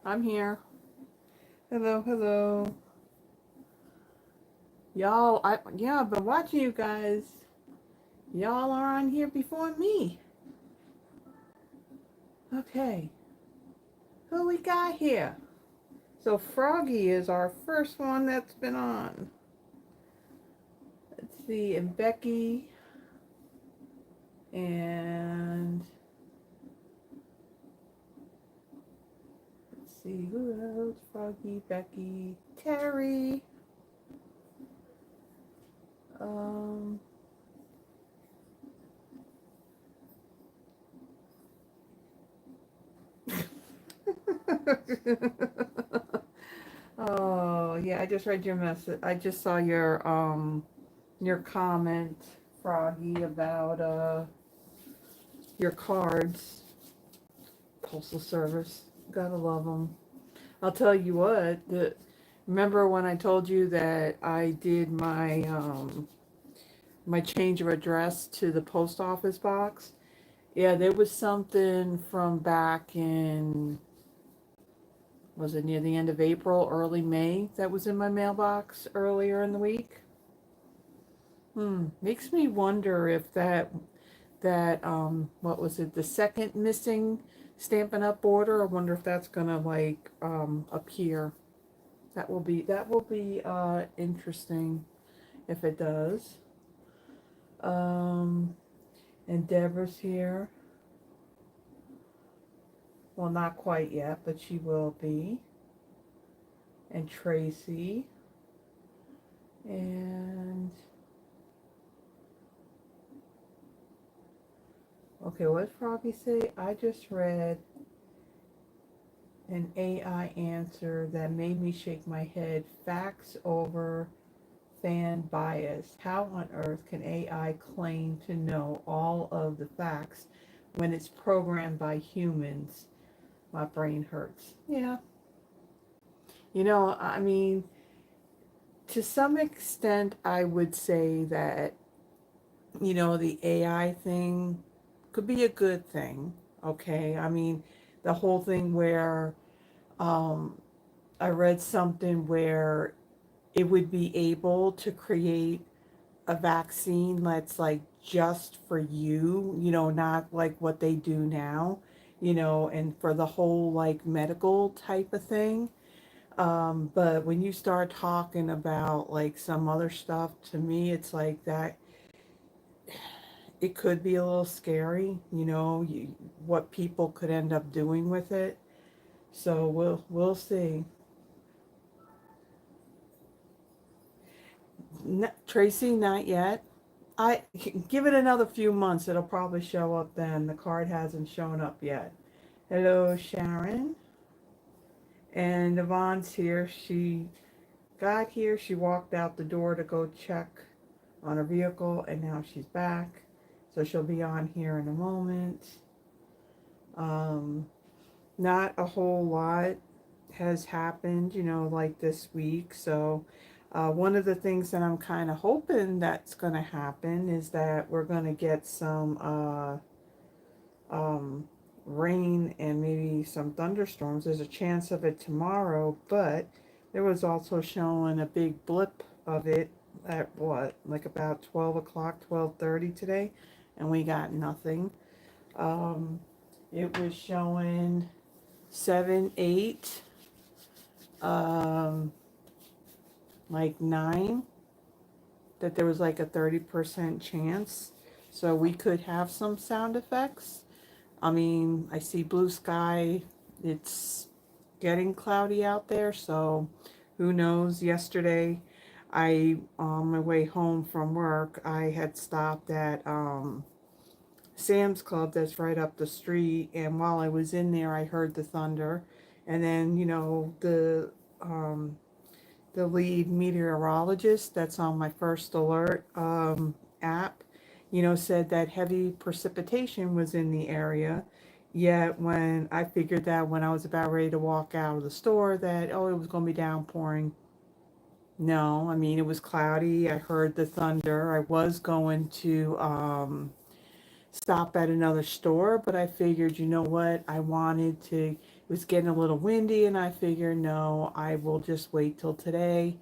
I'm here. Hello, hello. Y'all, I've been watching you guys. Y'all are on here before me. Okay. Who we got here? So Froggy is our first one that's been on. Let's see, and Becky and let's see who else? Froggy, Becky, Terry. Um Oh, yeah, I just read your message. I just saw your comment, Froggy, about your cards. Postal Service. Gotta love them. I'll tell you what, remember when I told you that I did my change of address to the post office box? Yeah, there was something from back in, was it near the end of April, early May, that was in my mailbox earlier in the week. Makes me wonder if that what was it, the second missing Stampin' Up order, I wonder if that's gonna like appear. That will be interesting if it does. Um and Deborah's here. Well, not quite yet, but she will be. And Tracy. And okay, what did Froggy say? I just read an AI answer that made me shake my head. Facts over fan bias. How on earth can AI claim to know all of the facts when it's programmed by humans? My brain hurts. Yeah. I mean, to some extent, I would say that, the AI thing could be a good thing. Okay. I mean, the whole thing where um, I read something where it would be able to create a vaccine that's like just for you, not like what they do now, and for the whole like medical type of thing. But when you start talking about like some other stuff, to me, it's like that it could be a little scary, what people could end up doing with it. So we'll see. Tracy, not yet. I give it another few months. It'll probably show up then. The card hasn't shown up yet. Hello, Sharon. And Yvonne's here. She got here. She walked out the door to go check on her vehicle, and now she's back. So she'll be on here in a moment. Um, Not a whole lot has happened, like this week. So one of the things that I'm kind of hoping that's going to happen is that we're going to get some um, rain and maybe some thunderstorms. There's a chance of it tomorrow, but there was also showing a big blip of it at what, like about 12 o'clock, 12:30 today, and we got nothing. Um, it was showing 7, 8, um, like 9, that there was like a 30% chance. So we could have some sound effects. I mean, I see blue sky. It's getting cloudy out there, so who knows? Yesterday, on my way home from work, I had stopped at Sam's Club that's right up the street, and while I was in there, I heard the thunder, and then the lead meteorologist that's on my first alert app, said that heavy precipitation was in the area. Yet when I figured that when I was about ready to walk out of the store that, oh, it was going to be downpouring. No, I mean, it was cloudy. I heard the thunder. I was going to stop at another store, but I figured, you know what, I wanted to, it was getting a little windy, and I figured, no, I will just wait till today.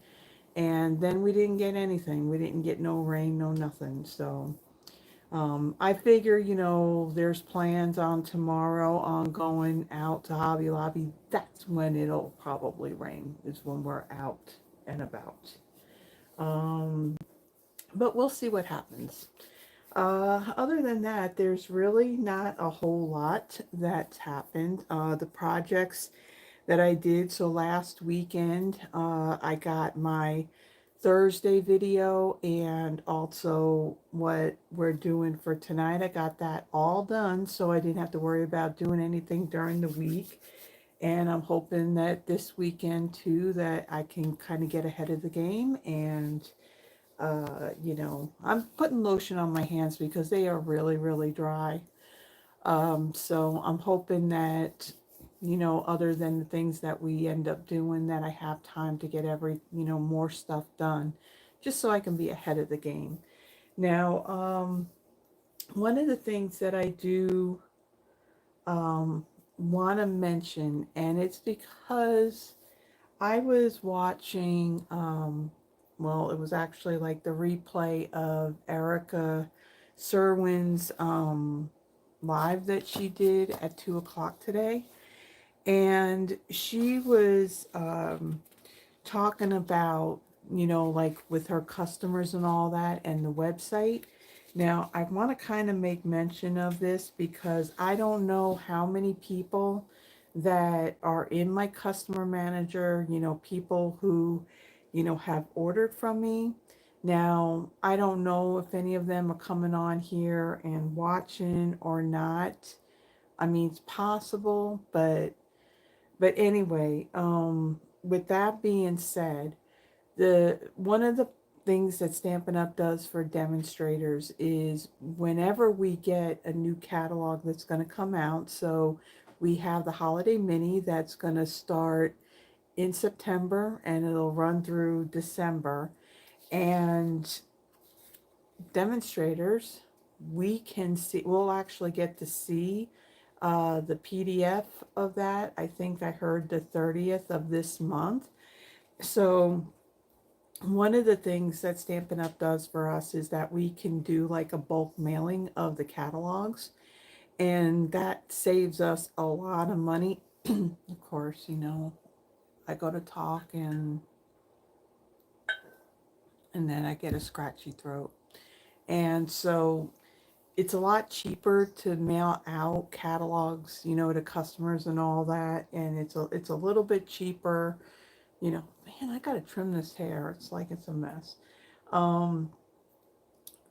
And then we didn't get anything. We didn't get no rain, no nothing. So I figure, there's plans on tomorrow on going out to Hobby Lobby. That's when it'll probably rain, is when we're out and about. Um, but we'll see what happens. Other than that, there's really not a whole lot that's happened. The projects that I did, so last weekend, I got my Thursday video and also what we're doing for tonight. I got that all done, so I didn't have to worry about doing anything during the week. And I'm hoping that this weekend too, that I can kind of get ahead of the game. And I'm putting lotion on my hands because they are really, really dry. So I'm hoping that, other than the things that we end up doing, that I have time to get more stuff done, just so I can be ahead of the game. Now, one of the things that I do want to mention, and it's because I was watching, well, it was actually like the replay of Erica Serwin's live that she did at 2 o'clock today. And she was talking about, like with her customers and all that and the website. Now, I want to kind of make mention of this because I don't know how many people that are in my customer manager, people who, have ordered from me. Now, I don't know if any of them are coming on here and watching or not. I mean, it's possible, but anyway, with that being said, the one of the things that Stampin' Up! Does for demonstrators is whenever we get a new catalog that's going to come out, so we have the Holiday Mini that's going to start in September and it'll run through December. And demonstrators, we'll actually get to see the PDF of that. I think I heard the 30th of this month. So one of the things that Stampin' Up! Does for us is that we can do like a bulk mailing of the catalogs, and that saves us a lot of money. Of course, I go to talk and then I get a scratchy throat. And so it's a lot cheaper to mail out catalogs, to customers and all that, and it's a little bit cheaper. Man, I gotta trim this hair. It's like it's a mess. Um,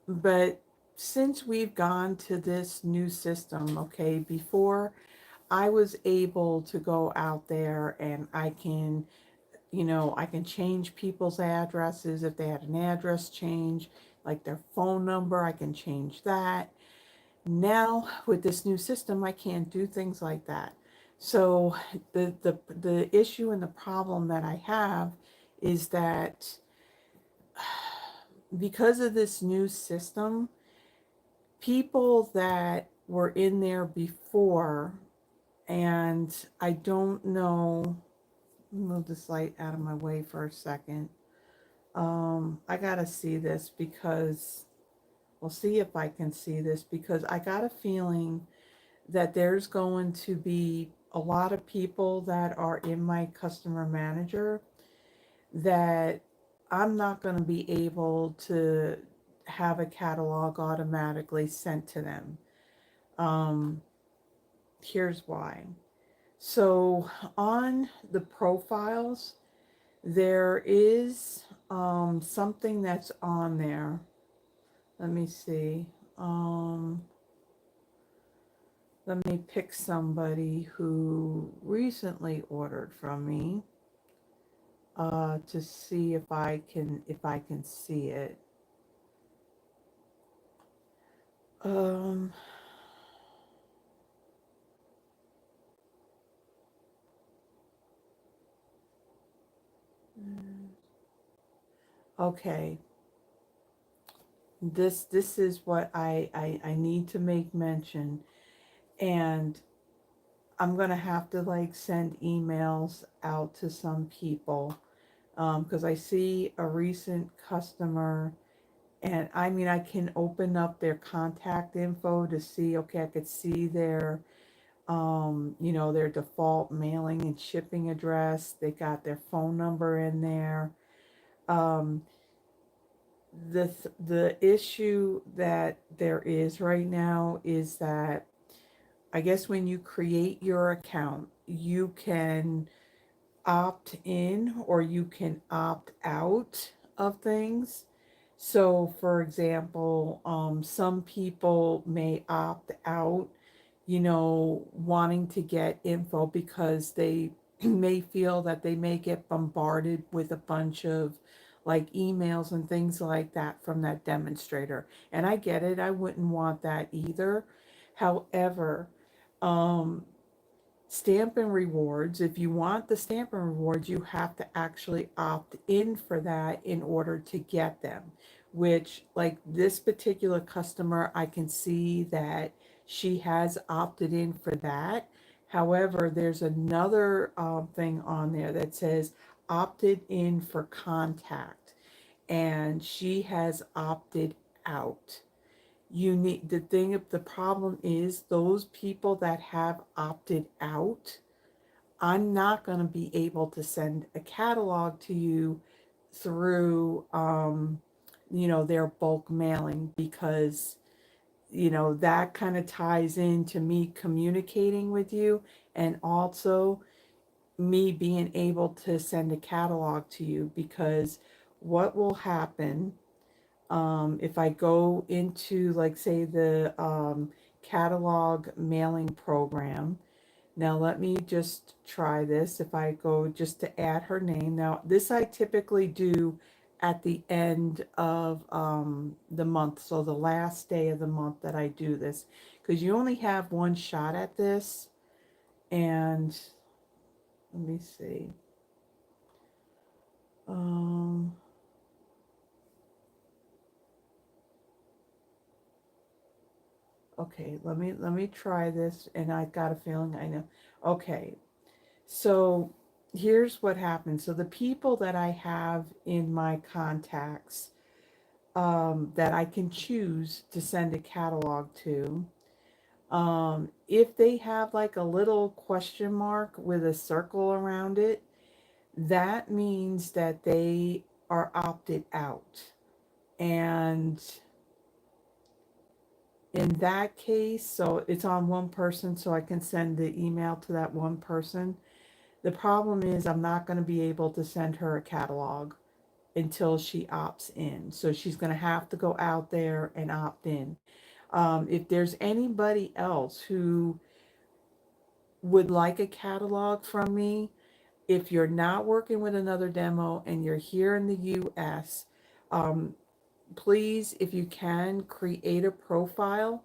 but since we've gone to this new system, okay, before I was able to go out there and I can change people's addresses if they had an address change, like their phone number, I can change that. Now with this new system, I can't do things like that. So the issue and the problem that I have is that because of this new system, people that were in there before, and I don't know, move this light out of my way for a second. I gotta see this because we'll see if I can see this, because I got a feeling that there's going to be a lot of people that are in my customer manager that I'm not going to be able to have a catalog automatically sent to them. Um, Here's why. So on the profiles, there is something that's on there. Let me see. Let me pick somebody who recently ordered from me to see if I can see it. Um, mm, okay. this is what I need to make mention. And I'm gonna have to like send emails out to some people, because I see a recent customer, and I mean I can open up their contact info to see, okay, I could see their their default mailing and shipping address. They got their phone number in there. Um, the issue that there is right now is that I guess when you create your account, you can opt in or you can opt out of things. So, for example, some people may opt out, wanting to get info because they may feel that they may get bombarded with a bunch of like emails and things like that from that demonstrator. And I get it, I wouldn't want that either. However, um, Stampin' Rewards, if you want the Stampin' Rewards, you have to actually opt in for that in order to get them. Which, like this particular customer, I can see that she has opted in for that. However, there's another thing on there that says opted in for contact, and she has opted out. The problem is those people that have opted out, I'm not going to be able to send a catalog to you through their bulk mailing, because that kind of ties into me communicating with you, and also me being able to send a catalog to you. Because what will happen, if I go into, like, say, the catalog mailing program. Now, let me just try this. If I go just to add her name. Now, this I typically do at the end of the month. So the last day of the month that I do this. Because you only have one shot at this. And let me see. Um, okay, let me try this. And I got a feeling I know. Okay, so here's what happens. So the people that I have in my contacts, that I can choose to send a catalog to, if they have like a little question mark with a circle around it, that means that they are opted out. And in that case, so it's on one person, so I can send the email to that one person. The problem is I'm not going to be able to send her a catalog until she opts in. So she's going to have to go out there and opt in. If there's anybody else who would like a catalog from me, if you're not working with another demo and you're here in the US, um, please, if you can, create a profile,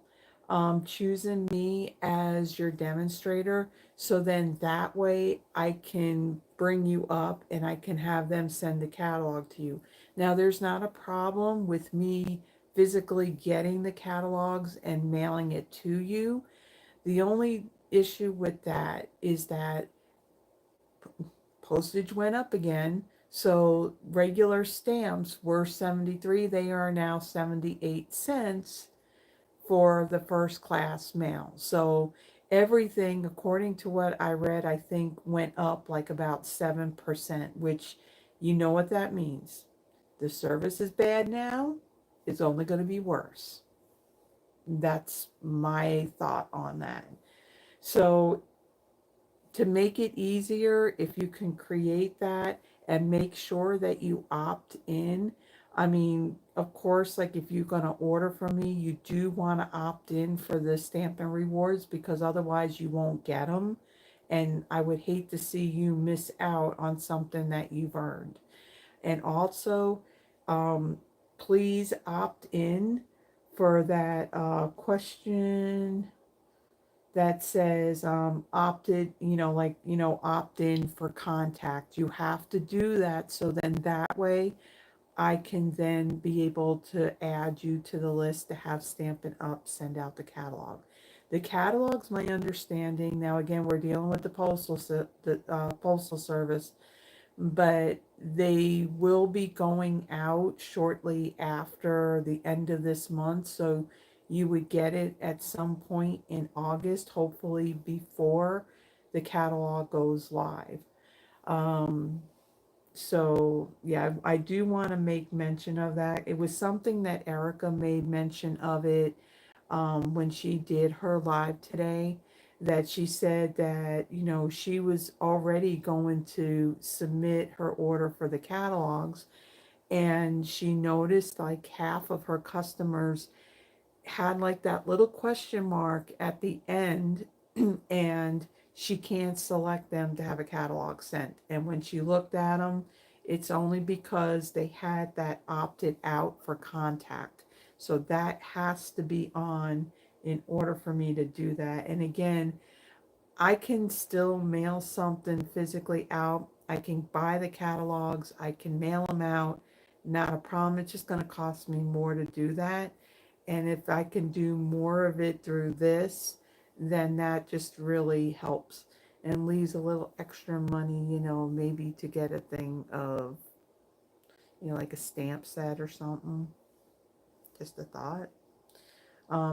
choosing me as your demonstrator. So then that way I can bring you up and I can have them send the catalog to you. Now, there's not a problem with me physically getting the catalogs and mailing it to you. The only issue with that is that postage went up again. So regular stamps were 73, they are now 78 cents for the first class mail. So everything, according to what I read, I think went up like about 7%, which, you know what that means. The service is bad now, it's only going to be worse. That's my thought on that. So to make it easier, if you can create that and make sure that you opt in. I mean, of course, like if you're going to order from me, you do want to opt in for the Stampin' Rewards, because otherwise you won't get them. And I would hate to see you miss out on something that you've earned. And also, um, please opt in for that question that says opted, opt in for contact. You have to do that, so then that way I can then be able to add you to the list to have Stampin' Up send out the catalog. The catalog's my understanding. Now, again, we're dealing with the postal service, but they will be going out shortly after the end of this month. So you would get it at some point in August, hopefully before the catalog goes live. Um, so yeah, I do want to make mention of that. It was something that Erica made mention of it when she did her live today, that she said that, you know, she was already going to submit her order for the catalogs, and she noticed like half of her customers had like that little question mark at the end and she can't select them to have a catalog sent. And when she looked at them, it's only because they had that opted out for contact. So that has to be on in order for me to do that. And again, I can still mail something physically out. I can buy the catalogs. I can mail them out. Not a problem. It's just going to cost me more to do that. And if I can do more of it through this, then that just really helps and leaves a little extra money, you know, maybe to get a thing of, you know, like a stamp set or something. Just a thought.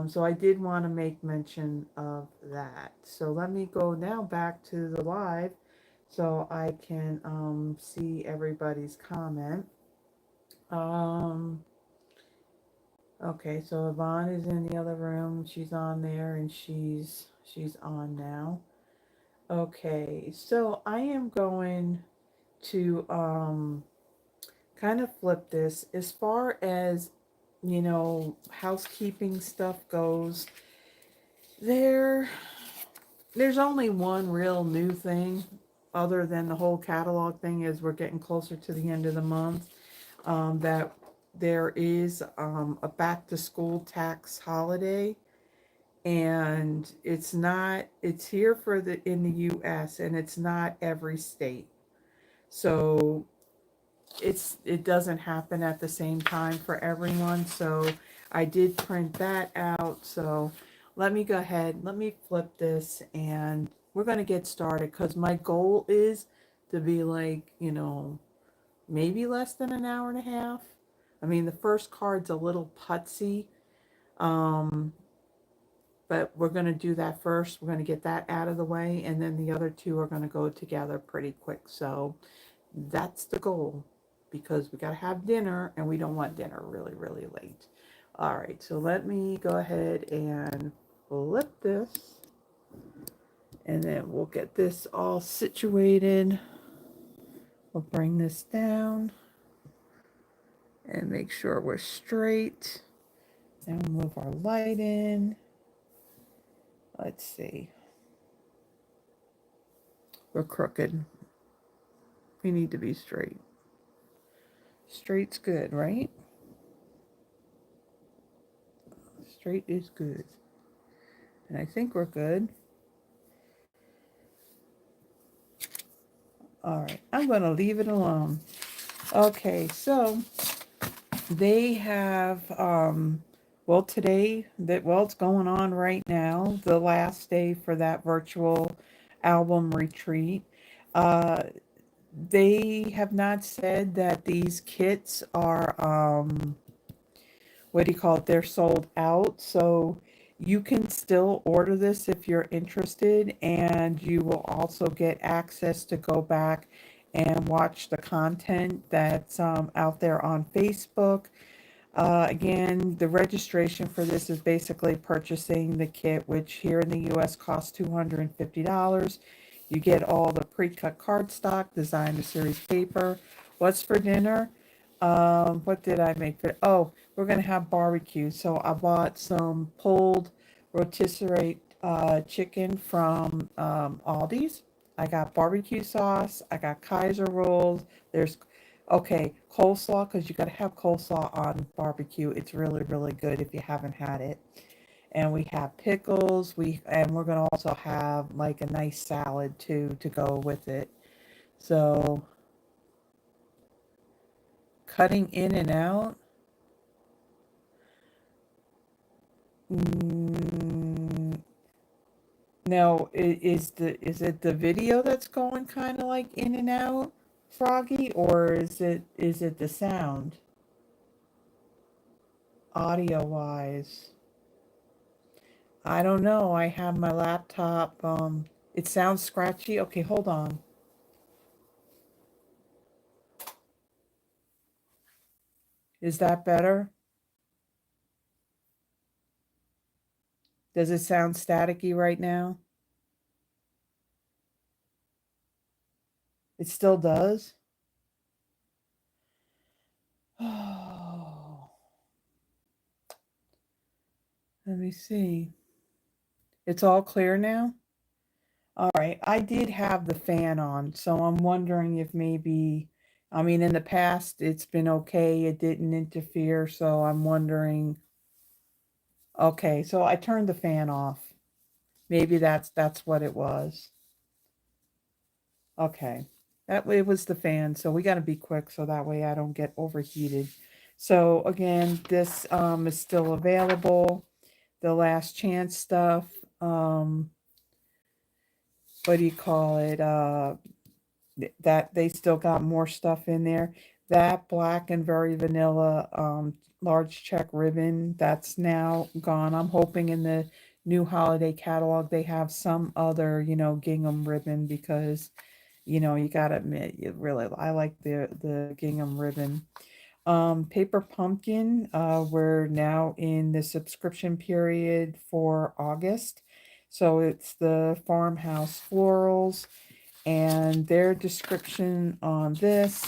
So I did want to make mention of that. So let me go now back to the live so I can see everybody's comment. Um, okay, so Yvonne is in the other room. She's on there and she's on now. Okay, so I am going to kind of flip this as far as, you know, housekeeping stuff goes. There there's only one real new thing other than the whole catalog thing as we're getting closer to the end of the month, that there is a back to school tax holiday, and it's here for the in the US, and it's not every state. So it doesn't happen at the same time for everyone. So I did print that out. So let me go ahead, let me flip this, and we're going to get started because my goal is to be like, you know, maybe less than an hour and a half. I mean, the first card's a little putsy, um, but we're going to do that first. We're going to get that out of the way, and then the other two are going to go together pretty quick. So that's the goal, because we got to have dinner and we don't want dinner really, really late. All right, so let me go ahead and flip this, and then we'll get this all situated. We'll bring this down and make sure we're straight. And we'll move our light in. Let's see. We're crooked. We need to be straight. Straight's good, right? Straight is good. And I think we're good. All right, I'm going to leave it alone. Okay, so they have, well, today, it's going on right now, the last day for that virtual album retreat. Uh, they have not said that these kits are, what do you call it? They're sold out. So you can still order this if you're interested, and you will also get access to go back and watch the content that's out there on Facebook. Again, the registration for this is basically purchasing the kit, which here in the US costs $250. You get all the pre-cut cardstock, designer series paper. What's for dinner? What did I make for? Oh, we're gonna have barbecue. So I bought some pulled rotisserie chicken from Aldi's. I got barbecue sauce. I got Kaiser rolls. There's Okay, coleslaw, because you got to have coleslaw on barbecue. It's really, really good if you haven't had it. And we have pickles. We're gonna also have like a nice salad too to go with it. So cutting in and out. Now, is it the video that's going kind of like in and out, Froggy, or is it the sound, audio wise? I don't know. I have my laptop. It sounds scratchy. Okay, hold on. Is that better? Does it sound staticky right now? It still does? Oh, let me see. It's all clear now? All right. I did have the fan on, so I'm wondering if maybe, I mean, in the past it's been okay. It didn't interfere, so I'm wondering. Okay, so I turned the fan off. Maybe that's what it was. Okay. That way it was the fan, so we got to be quick so that way I don't get overheated. So again, this is still available. The last chance stuff. What do you call it? That they still got more stuff in there. That black and very vanilla large check ribbon, that's now gone. I'm hoping in the new holiday catalog they have some other, gingham ribbon, because you gotta admit, I like the gingham ribbon. Paper Pumpkin, we're now in the subscription period for August. So it's the farmhouse florals, and their description on this: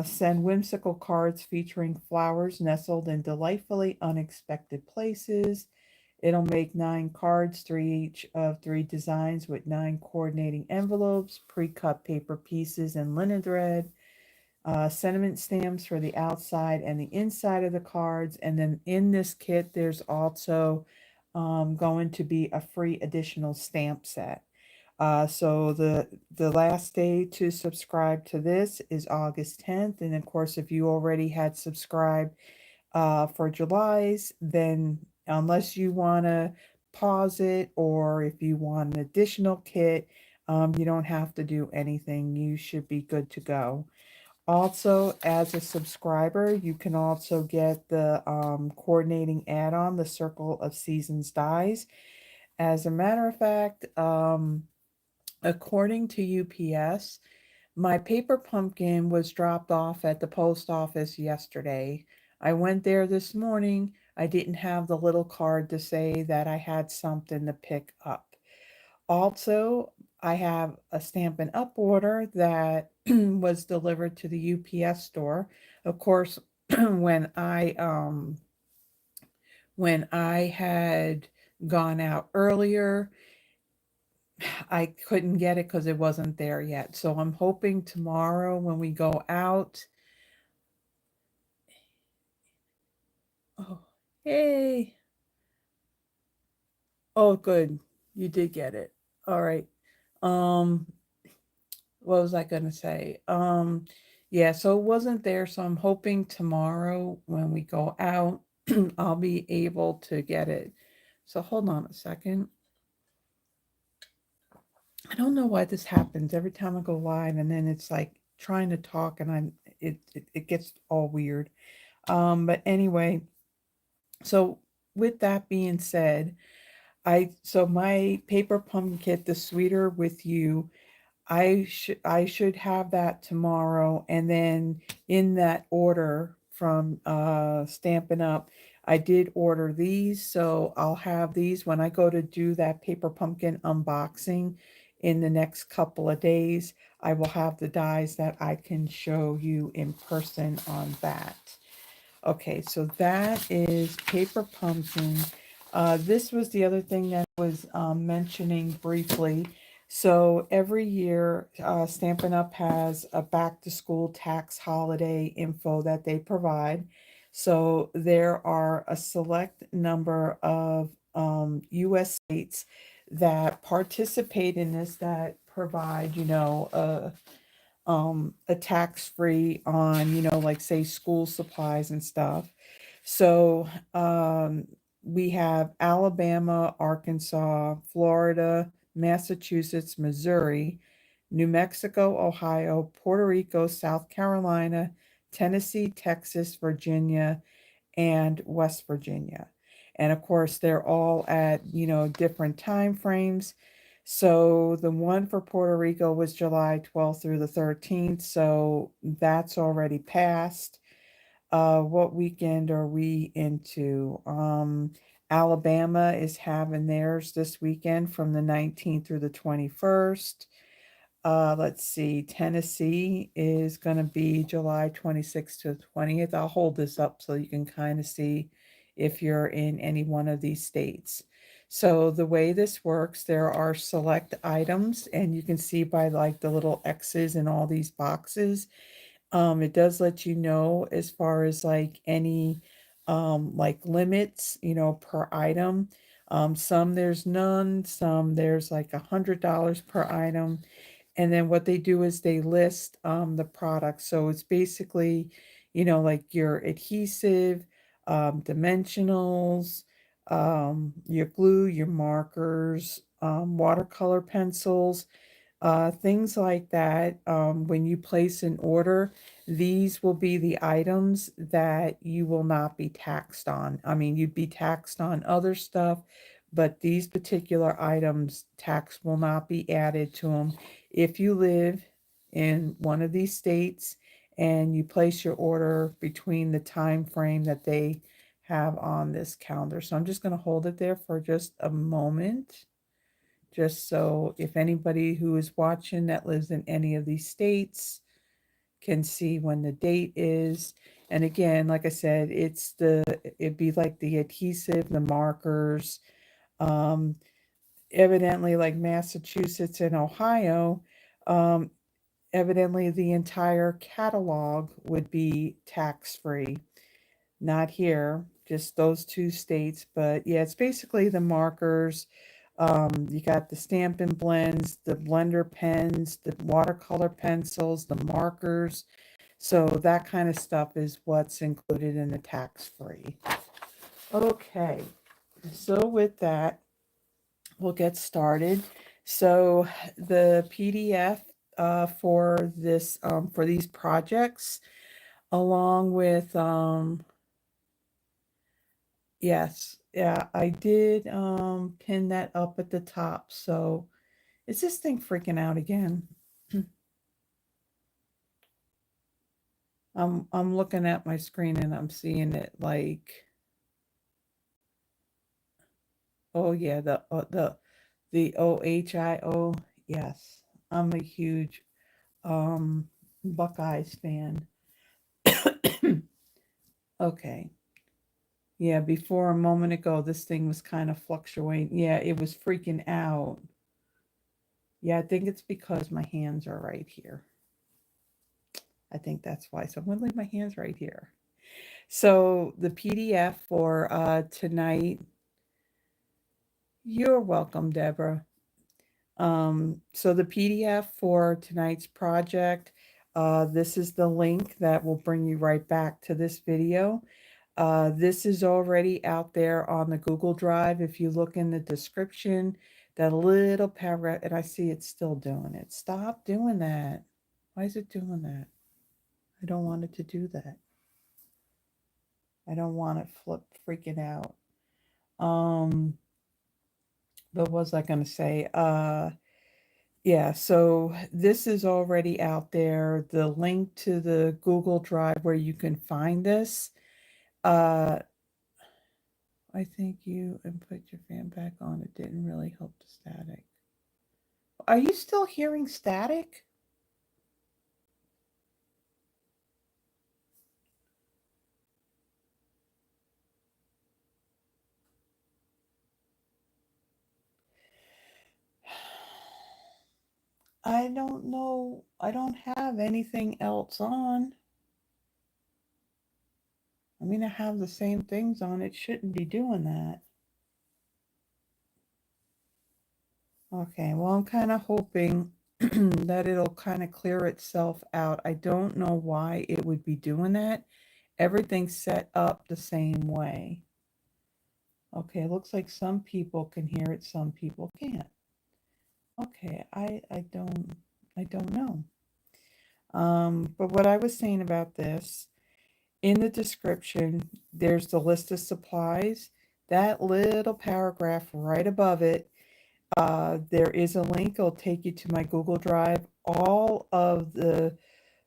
send whimsical cards featuring flowers nestled in delightfully unexpected places. It'll make 9 cards, 3 each of 3 designs, with 9 coordinating envelopes, pre-cut paper pieces, and linen thread. Sentiment stamps for the outside and the inside of the cards. And then in this kit, there's also going to be a free additional stamp set. So the last day to subscribe to this is August 10th. And of course, if you already had subscribed for July's, then unless you want to pause it, or if you want an additional kit, you don't have to do anything. You should be good to go. Also, as a subscriber, you can also get the coordinating add-on, the Circle of Seasons dies. As a matter of fact, according to UPS, my paper pumpkin was dropped off at the post office yesterday. I went there this morning. I didn't have the little card to say that I had something to pick up. Also, I have a Stampin' Up order that was delivered to the UPS store. Of course, when I had gone out earlier, I couldn't get it because it wasn't there yet. So I'm hoping tomorrow when we go out. Oh, hey. Oh, good. You did get it. All right. Um, what was I gonna say? Yeah, so it wasn't there, so I'm hoping tomorrow when we go out, I'll be able to get it. So hold on a second. I don't know why this happens every time I go live, and then it's like trying to talk, and it gets all weird. But anyway, so with that being said, so my paper pumpkin kit, the Sweeter with You, I should have that tomorrow, and then in that order from Stampin' Up, I did order these, so I'll have these when I go to do that paper pumpkin unboxing in the next couple of days. I will have the dies that I can show you in person on that. Okay, so that is paper pumpkin. This was the other thing that I was mentioning briefly. So every year, Stampin' Up! Has a back to school tax holiday info that they provide. So there are a select number of US states that participate in this, that provide, a tax-free on, like say school supplies and stuff. So we have Alabama, Arkansas, Florida, Massachusetts, Missouri, New Mexico, Ohio, Puerto Rico, South Carolina, Tennessee, Texas, Virginia, and West Virginia. And of course, they're all at, different time frames. So the one for Puerto Rico was July 12th through the 13th. So that's already passed. What weekend are we into? Alabama is having theirs this weekend from the 19th through the 21st. Let's see, Tennessee is going to be July 26th to 20th. I'll hold this up so you can kind of see if you're in any one of these states. So the way this works, there are select items, and you can see by like the little X's in all these boxes. It does let you know as far as like any like limits, per item. Some there's none, some there's like $100 per item. And then what they do is they list the products. So it's basically, like your adhesive, dimensionals, your glue, your markers, watercolor pencils, things like that. When you place an order, these will be the items that you will not be taxed on. I mean, you'd be taxed on other stuff, but these particular items, tax will not be added to them. If you live in one of these states and you place your order between the time frame that they have on this calendar. So I'm just going to hold it there for just a moment, just so if anybody who is watching that lives in any of these states can see when the date is. And again, like I said, it'd be like the adhesive, the markers, um, evidently like Massachusetts and Ohio, um, evidently the entire catalog would be tax-free. Not here, just those two states. But yeah, it's basically the markers. You got the Stampin' Blends, the blender pens, the watercolor pencils, the markers. So that kind of stuff is what's included in the tax-free. Okay, so with that, we'll get started. So the PDF for this for these projects, along with yes, yeah, I did pin that up at the top. So is this thing freaking out again? I'm looking at my screen and I'm seeing it like, oh yeah, the OHIO. Yes, I'm a huge Buckeyes fan. Okay. Yeah, before a moment ago, this thing was kind of fluctuating. Yeah, it was freaking out. Yeah, I think it's because my hands are right here. I think that's why. So I'm going to leave my hands right here. So the PDF for tonight, you're welcome, Deborah. So the PDF for tonight's project, this is the link that will bring you right back to this video. This is already out there on the Google Drive. If you look in the description, that little paragraph, and I see it's still doing it. Stop doing that. Why is it doing that? I don't want it to do that. I don't want it freaking out. What was I going to say? Yeah, so this is already out there. The link to the Google Drive where you can find this. I think you and put your fan back on. It didn't really help the static. Are you still hearing static? I don't know. I don't have anything else on. I mean, I have the same things on. It shouldn't be doing that. Okay, well, I'm kind of hoping that it'll kind of clear itself out. I don't know why it would be doing that. Everything's set up the same way. Okay, it looks like some people can hear it, some people can't. Okay, I don't know. But what I was saying about this, in the description, there's the list of supplies. That little paragraph right above it, there is a link. It'll take you to my Google Drive. All of the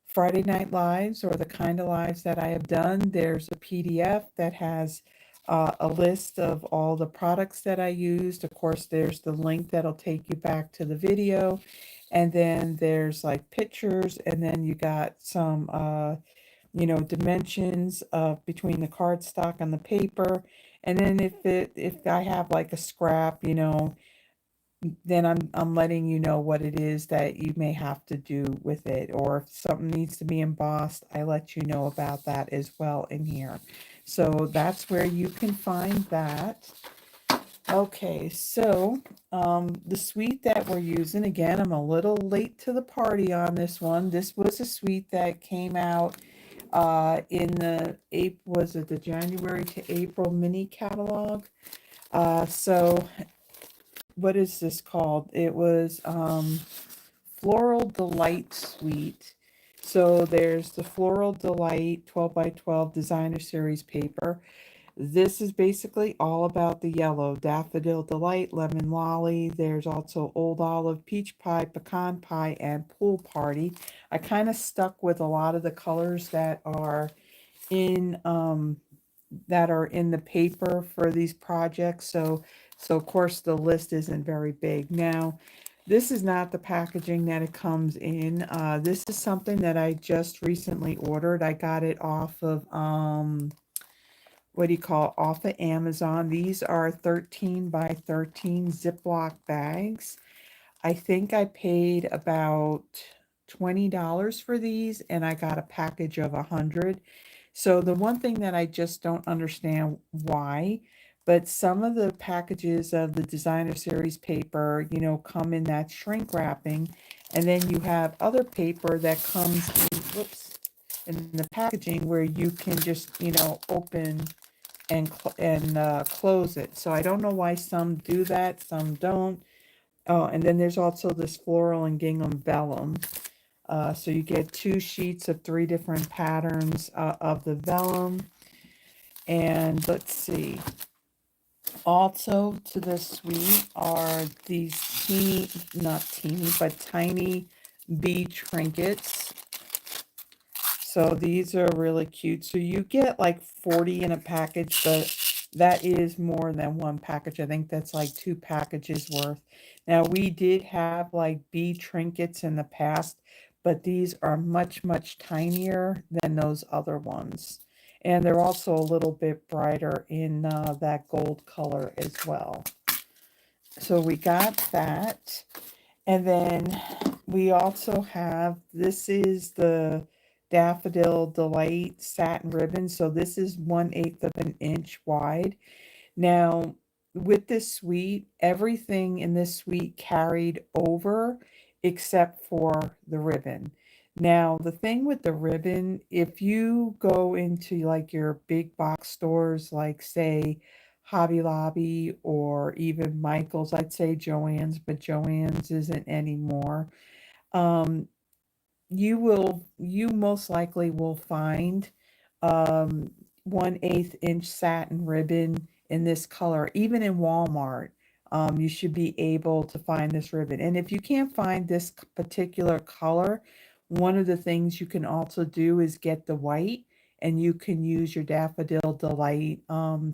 Friday Night Lives, or the kind of lives that I have done, there's a PDF that has a list of all the products that I used. Of course, there's the link that'll take you back to the video. And then there's like pictures, and then you got some, dimensions of between the cardstock and the paper. And then if I have like a scrap, then I'm letting you know what it is that you may have to do with it, or if something needs to be embossed, I let you know about that as well in here. So that's where you can find that. Okay, so the suite that we're using, again, I'm a little late to the party on this one. This was a suite that came out in the was it the January to April mini catalog. So what is this called? It was Floral Delight Suite. So there's the Floral Delight 12 by 12 designer series paper. This is basically all about the yellow: Daffodil Delight, Lemon Lolly. There's also Old Olive, Peach Pie, Pecan Pie, and Pool Party. I kind of stuck with a lot of the colors in um, that are in the paper for these projects. So of course the list isn't very big. Now, this is not the packaging that it comes in. This is something that I just recently ordered. I got it off of what do you call off of Amazon. These are 13 by 13 Ziploc bags. I think I paid about $20 for these, and I got a package of 100. So the one thing that I just don't understand why, but some of the packages of the designer series paper, come in that shrink wrapping, and then you have other paper that comes in the packaging where you can just, open and close it. So I don't know why some do that, some don't. Oh, and then there's also this floral and gingham vellum. So you get 2 sheets of 3 different patterns of the vellum. And let's see. Also to this suite are these not teeny, but tiny bee trinkets. So these are really cute. So you get like 40 in a package, but that is more than one package. I think that's like 2 packages worth. Now, we did have like bee trinkets in the past, but these are much, much tinier than those other ones. And they're also a little bit brighter in that gold color as well. So we got that. And then we also have, this is the Daffodil Delight satin ribbon. So this is 1/8 of an inch wide. Now, with this suite, everything in this suite carried over except for the ribbon. Now, the thing with the ribbon, if you go into like your big box stores, like say Hobby Lobby or even Michael's, I'd say Joann's, but Joann's isn't anymore. Um, you most likely will find um 1/8 inch satin ribbon in this color. Even in Walmart, you should be able to find this ribbon. And if you can't find this particular color, one of the things you can also do is get the white, and you can use your Daffodil Delight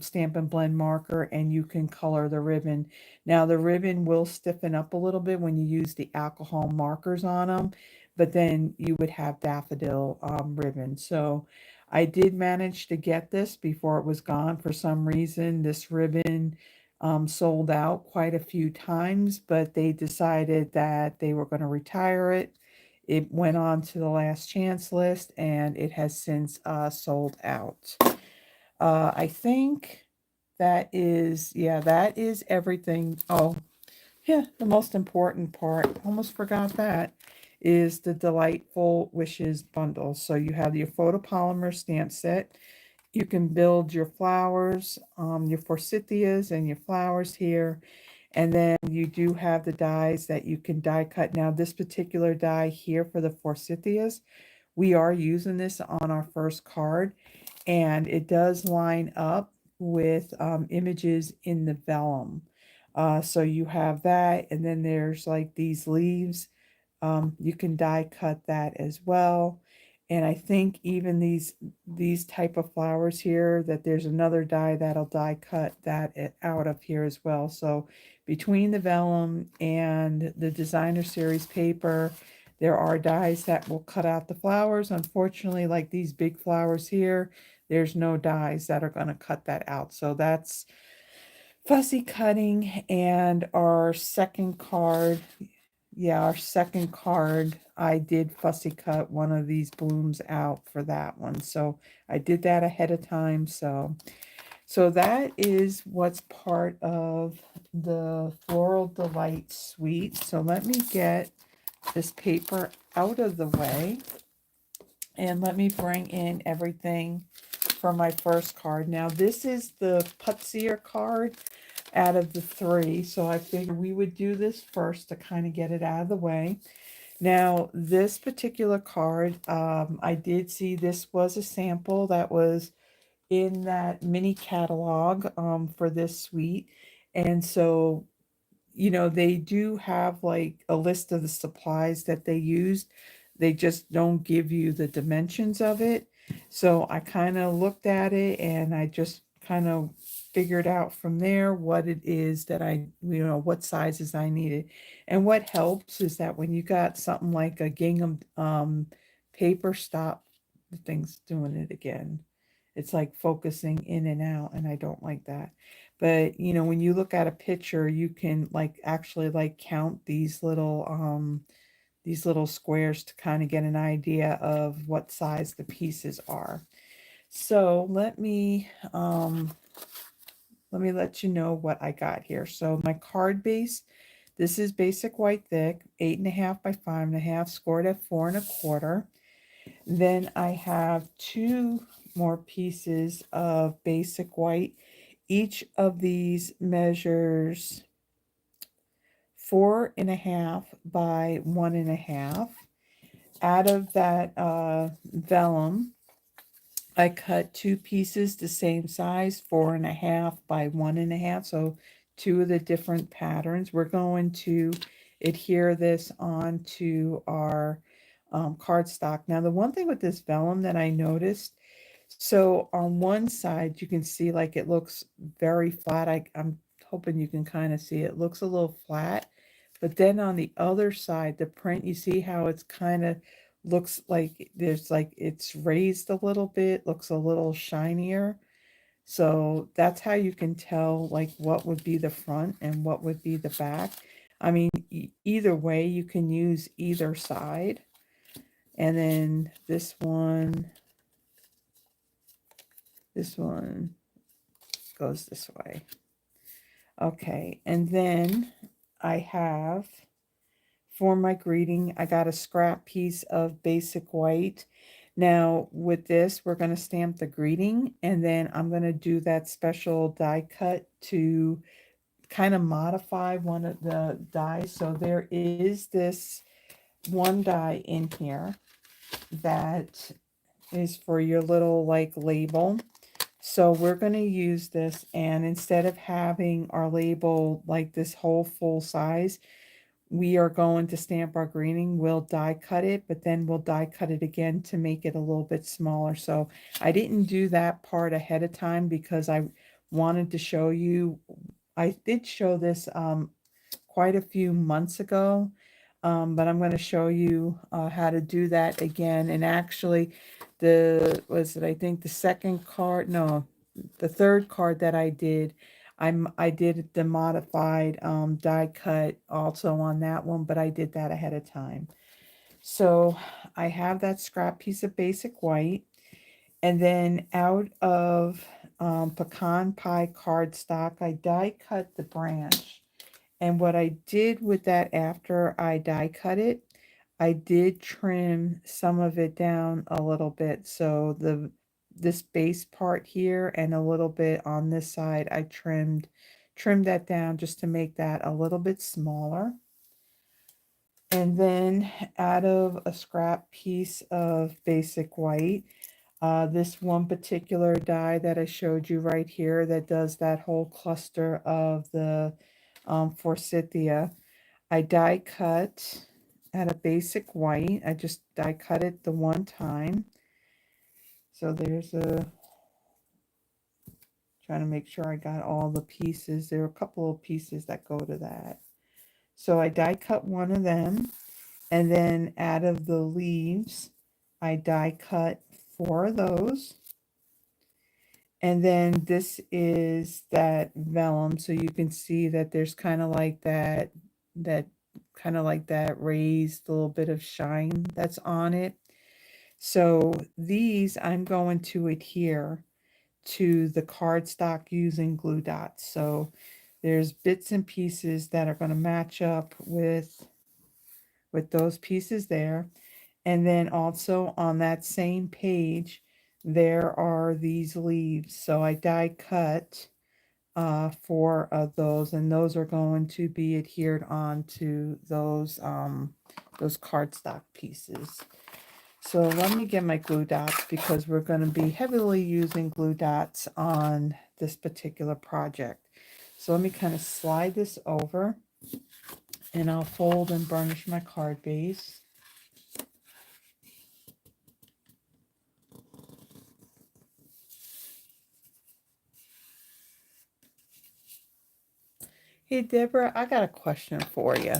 Stampin' Blend marker, and you can color the ribbon. Now, the ribbon will stiffen up a little bit when you use the alcohol markers on them, but then you would have daffodil ribbon. So I did manage to get this before it was gone. For some reason, this ribbon sold out quite a few times, but they decided that they were going to retire it. It went on to the last chance list, and it has since sold out. I think that is, yeah, that is everything. Oh, Yeah, the most important part, almost forgot that, is the Delightful Wishes bundle. So you have your photopolymer stamp set. You can build your flowers, your forsythias and your flowers here. And then you do have the dies that you can die cut. Now, this particular die here for the forsythias, we are using this on our first card, and it does line up with images in the vellum. So you have that, and then there's like these leaves. You can die cut that as well. And I think even these type of flowers here, that there's another die that'll die cut that out of here as well. So between the vellum and the designer series paper, there are dies that will cut out the flowers. Unfortunately, like these big flowers here, there's no dies that are going to cut that out. So that's fussy cutting. And our second card, yeah, our second card, I did fussy cut one of these blooms out for that one. So I did that ahead of time. So that is what's part of the Floral Delight suite. So let me get this paper out of the way, and let me bring in everything for my first card. Now this is the putzier card out of the three, so I figured we would do this first to kind of get it out of the way. Now this particular card, I did see this was a sample that was in that mini catalog for this suite. And so, they do have like a list of the supplies that they used. They just don't give you the dimensions of it. So I kind of looked at it, and I just kind of figured out from there what it is that what sizes I needed. And what helps is that when you got something like a gingham paper, stop, the thing's doing it again. It's like focusing in and out, and I don't like that. But when you look at a picture, you can like actually like count these little squares to kind of get an idea of what size the pieces are. So let me let you know what I got here. So my card base, this is basic white thick, 8.5 by 5.5, scored at 4.25. Then I have two more pieces of basic white. Each of these measures 4.5 by 1.5. Out of that vellum, I cut two pieces the same size, 4.5 by 1.5. So two of the different patterns. We're going to adhere this onto our cardstock. Now, the one thing with this vellum that I noticed, so on one side, you can see like it looks very flat. I'm hoping you can kind of see it looks a little flat. But then on the other side, the print, you see how it's kind of looks like there's like it's raised a little bit, looks a little shinier. So that's how you can tell like what would be the front and what would be the back. I mean, either way, you can use either side. And then this one goes this way. Okay, and then I have, for my greeting, I got a scrap piece of basic white. Now with this, we're going to stamp the greeting, and then I'm going to do that special die cut to kind of modify one of the dies. So there is this one die in here that is for your little like label. So we're going to use this, and instead of having our label like this whole full size, we are going to stamp our greening. We'll die cut it, but then we'll die cut it again to make it a little bit smaller. So I didn't do that part ahead of time because I wanted to show you. I did show this quite a few months ago, but I'm going to show you how to do that again. And actually, I think the second card, no, the third card that I did, I did the modified die cut also on that one, but I did that ahead of time. So I have that scrap piece of basic white, and then out of pecan pie cardstock, I die cut the branch. And what I did with that after I die cut it, I did trim some of it down a little bit. So this base part here and a little bit on this side, I trimmed that down just to make that a little bit smaller. And then out of a scrap piece of basic white, this one particular die that I showed you right here that does that whole cluster of the forsythia, I die cut at a basic white. I just die cut it the one time. So there's trying to make sure I got all the pieces. There are a couple of pieces that go to that. So I die cut one of them. And then out of the leaves, I die cut 4 of those. And then this is that vellum. So you can see that there's kind of like that raised little bit of shine that's on it. So these I'm going to adhere to the cardstock using glue dots. So there's bits and pieces that are going to match up with those pieces there. And then also on that same page, there are these leaves. So I die cut 4 of those, and those are going to be adhered on to those cardstock pieces. So let me get my glue dots because we're going to be heavily using glue dots on this particular project. So let me kind of slide this over, and I'll fold and burnish my card base. Hey, Deborah, I got a question for you.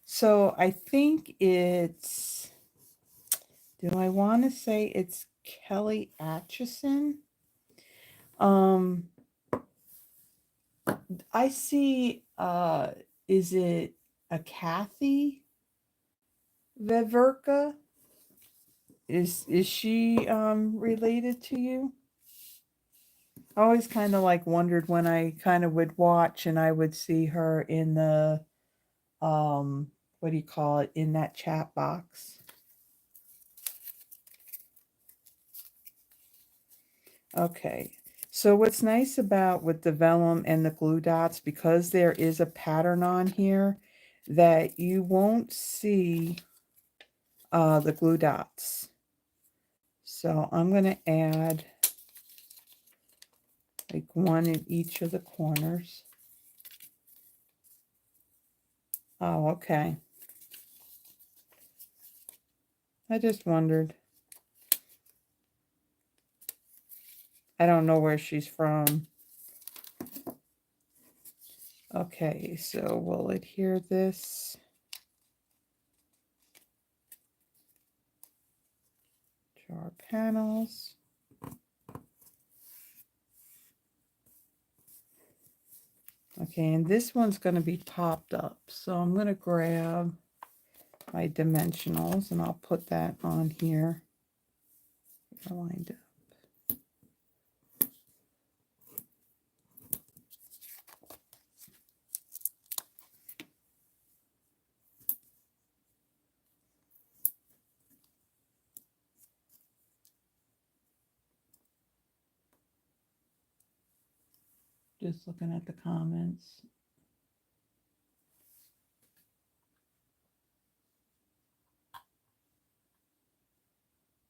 So I think it's, do I want to say it's Kelly Atchison? I see, is it a Kathy Veverka? Is she related to you? I always kind of like wondered when I kind of would watch and I would see her in the what do you call it, in that chat box. Okay. So what's nice about with the vellum and the glue dots, because there is a pattern on here, that you won't see the glue dots. So I'm going to add like 1 in each of the corners. Oh, okay. I just wondered. I don't know where she's from. Okay, so we'll adhere this to our panels. Okay, and this one's going to be popped up. So I'm going to grab my dimensionals and I'll put that on here. Lined up. Just looking at the comments.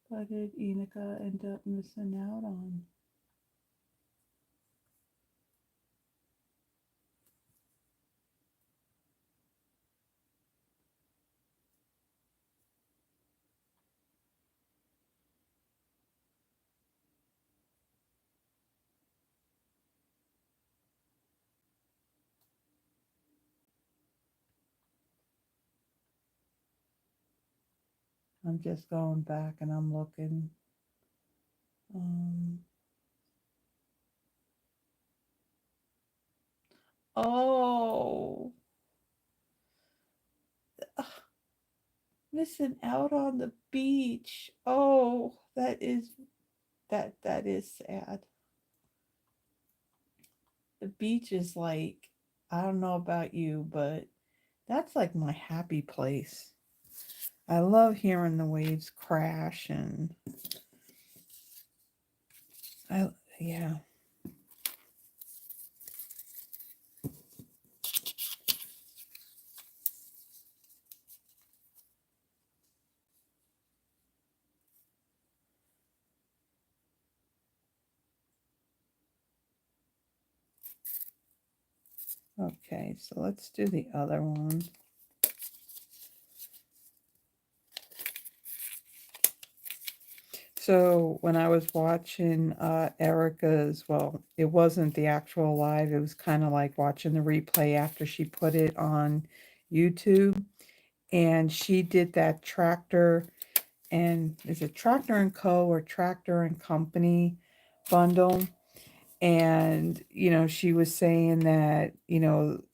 What did Enika end up missing out on? I'm just going back and I'm looking. Oh, missing out on the beach. Oh, that is sad. The beach is like I don't know about you, but that's like my happy place. I love hearing the waves crash and I yeah. Okay, so let's do the other one. So when I was watching Erica's, well, it wasn't the actual live, it was kind of like watching the replay after she put it on YouTube. And she did that Tractor and is it Tractor and Co. or Tractor and Company bundle? And, she was saying that,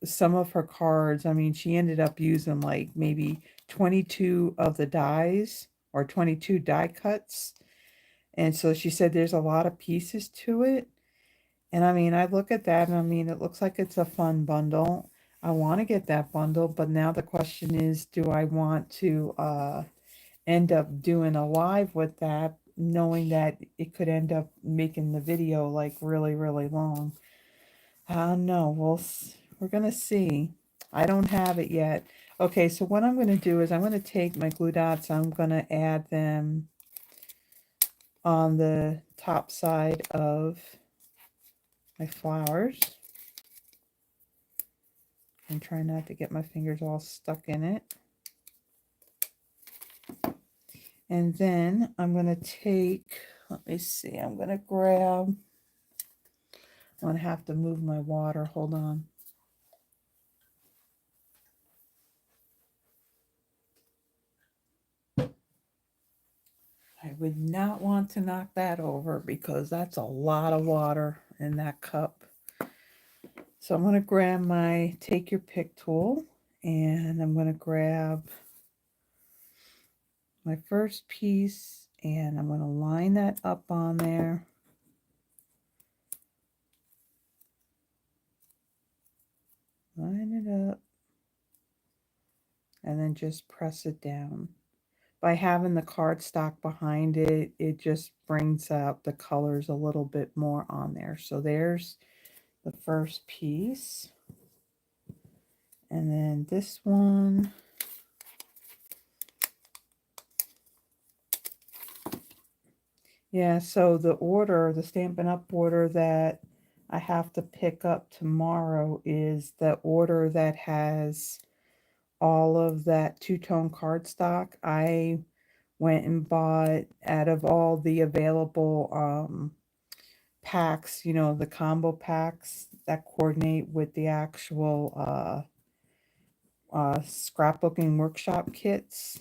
some of her cards, I mean, she ended up using like maybe 22 of the dies or 22 die cuts. And so she said there's a lot of pieces to it. And I mean, I look at that and I mean, it looks like it's a fun bundle. I want to get that bundle, but now the question is, do I want to end up doing a live with that, knowing that it could end up making the video like really, really long? No, we're gonna see. I don't have it yet. Okay, so what I'm gonna do is I'm gonna take my glue dots, I'm gonna add them on the top side of my flowers and try not to get my fingers all stuck in it. And then I'm going to take, let me see, I'm going to grab, I'm going to have to move my water, hold on. I would not want to knock that over because that's a lot of water in that cup. So I'm going to grab my take your pick tool and I'm going to grab my first piece and I'm going to line that up on there. Line it up and then just press it down. By having the cardstock behind it, it just brings out the colors a little bit more on there. So there's the first piece. And then this one. Yeah, so the Stampin' Up! Order that I have to pick up tomorrow is the order that has all of that two-tone cardstock. I went and bought, out of all the available packs, the combo packs that coordinate with the actual scrapbooking workshop kits.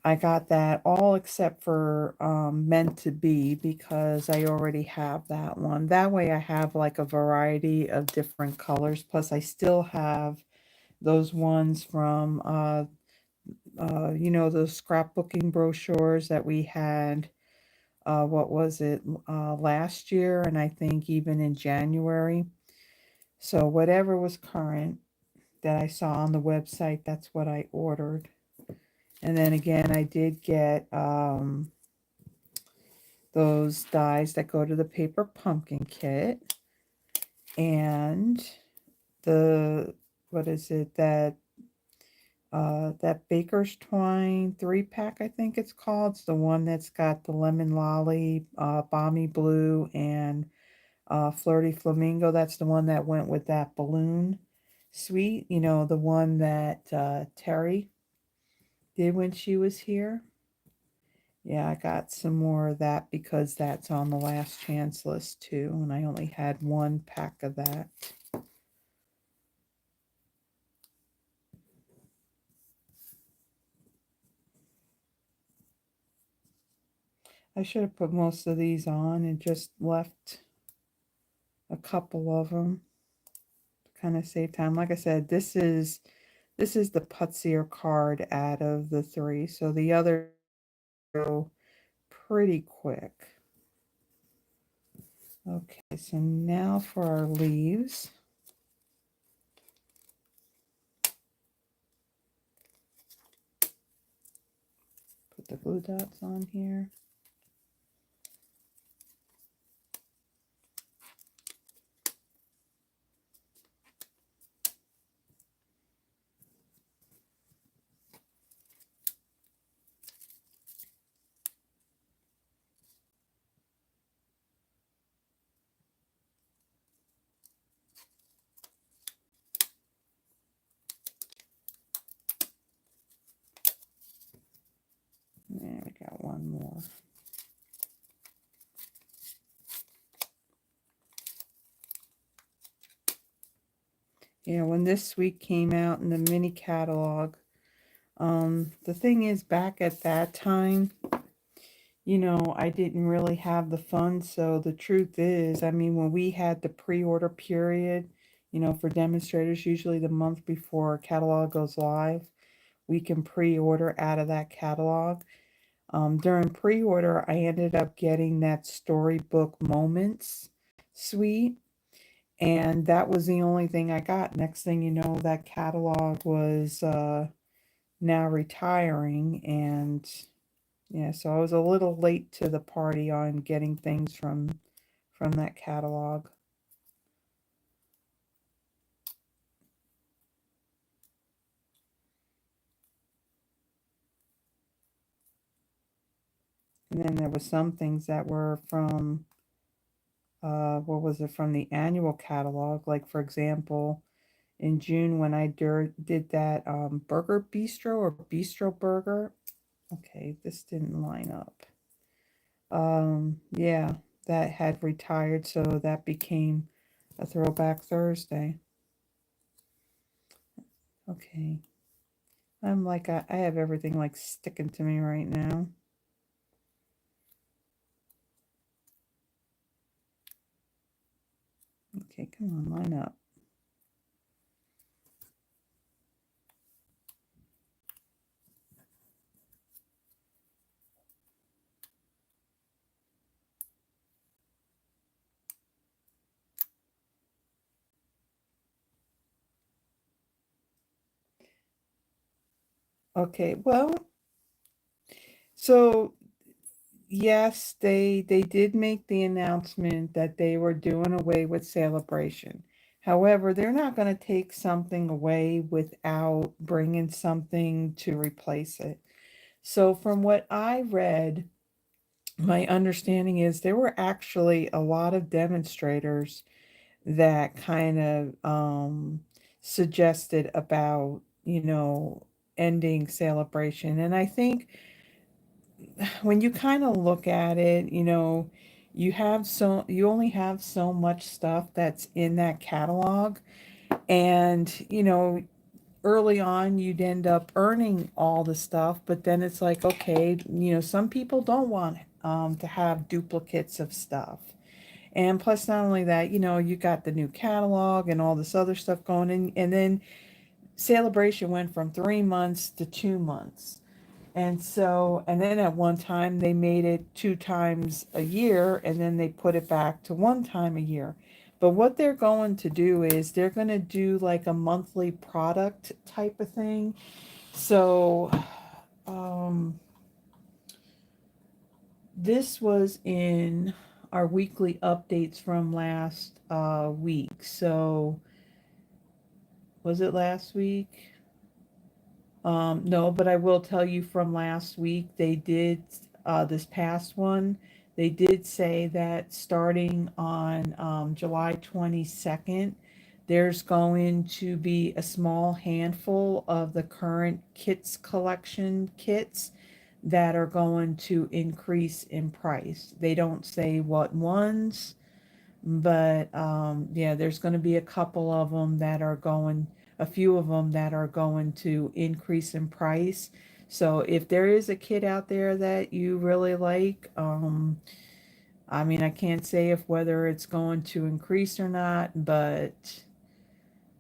I got that all except for Meant to Be because I already have that one. That way I have like a variety of different colors. Plus I still have those ones from, those scrapbooking brochures that we had, what was it, last year, and I think even in January. So whatever was current that I saw on the website, that's what I ordered. And then again, I did get those dies that go to the paper pumpkin kit. And the, what is it, that Baker's Twine 3-pack, I think it's called. It's the one that's got the Lemon Lolly, Balmy Blue, and Flirty Flamingo. That's the one that went with that balloon suite. The one that Terry did when she was here. Yeah, I got some more of that because that's on the last chance list too. And I only had one pack of that. I should have put most of these on and just left a couple of them to kind of save time. Like I said, this is the putzier card out of the three, so the other go pretty quick. Okay, so now for our leaves. put the glue dots on here. There we got one more. Yeah, when this week came out in the mini catalog, the thing is, back at that time, I didn't really have the funds. So the truth is, I mean, when we had the pre-order period, for demonstrators, usually the month before a catalog goes live, we can pre-order out of that catalog. During pre-order, I ended up getting that Storybook Moments suite, and that was the only thing I got. Next thing you know, that catalog was now retiring, and yeah, so I was a little late to the party on getting things from that catalog. And then there was some things that were from what was it, from the annual catalog, like for example, in June when I did that burger bistro or bistro burger. Okay, this didn't line up. Yeah, that had retired, so that became a Throwback Thursday. Okay. I'm like, I have everything like sticking to me right now. Okay, come on, line up. Okay, well, so yes, they did make the announcement that they were doing away with Celebration. However, they're not going to take something away without bringing something to replace it. So from what I read, my understanding is there were actually a lot of demonstrators that kind of suggested about, ending Celebration. And I think when you kind of look at it, you only have so much stuff that's in that catalog. And, early on you'd end up earning all the stuff, but then it's like, okay, some people don't want to have duplicates of stuff. And plus, not only that, you got the new catalog and all this other stuff going in, and then Celebration went from 3 months to 2 months. And so, and then at one time they made it 2 times a year, and then they put it back to 1 time a year. But what they're going to do is they're going to do like a monthly product type of thing. So, um, this was in our weekly updates from last week. So, was it last week? No, but I will tell you from last week, they did, this past one, they did say that starting on July 22nd, there's going to be a small handful of the current kits collection kits that are going to increase in price. They don't say what ones, but yeah, there's going to be a couple of them that are going, a few of them that are going to increase in price. So if there is a kit out there that you really like, I mean, I can't say if whether it's going to increase or not, but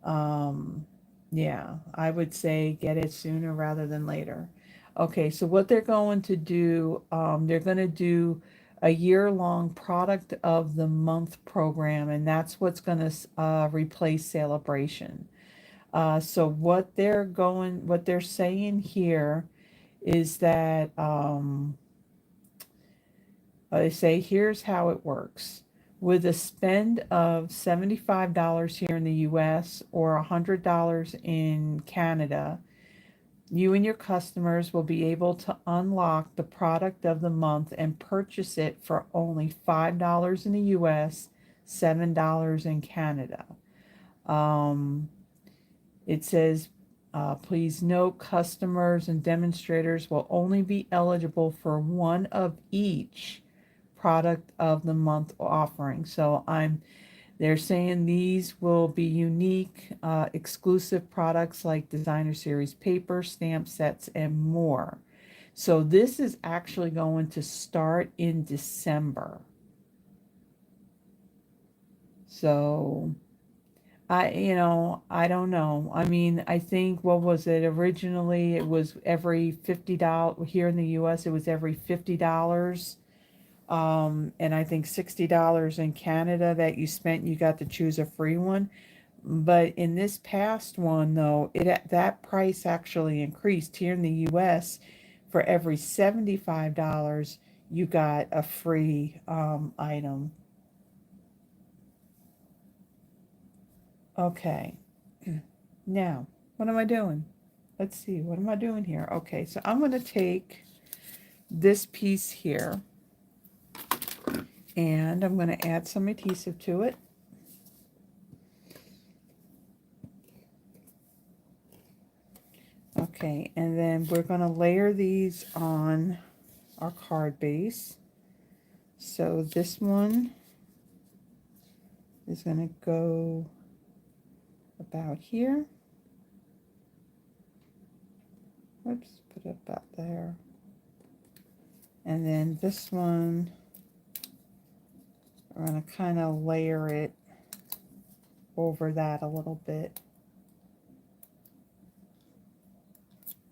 um, yeah, I would say get it sooner rather than later. Okay, so what they're going to do, they're going to do a year-long product of the month program, and that's what's going to replace Celebration. So what they're saying here is that they say here's how it works. With a spend of $75 here in the US or $100 in Canada, you and your customers will be able to unlock the product of the month and purchase it for only $5 in the US, $7 in Canada. Um, it says, please note customers and demonstrators will only be eligible for one of each product of the month offering. So they're saying these will be unique, exclusive products like designer series paper, stamp sets, and more. So this is actually going to start in December. So I don't know. I mean, I think what was it originally? It was every $50 here in the US. It was every $50. And I think $60 in Canada that you spent, you got to choose a free one. But in this past one, though, that price actually increased here in the U.S. For every $75, you got a free item. Okay, now what am I doing? Let's see, what am I doing here? Okay, so I'm going to take this piece here and I'm going to add some adhesive to it. Okay, and then we're going to layer these on our card base. So this one is going to go about here. Oops, put it about there. And then this one, we're going to kind of layer it over that a little bit.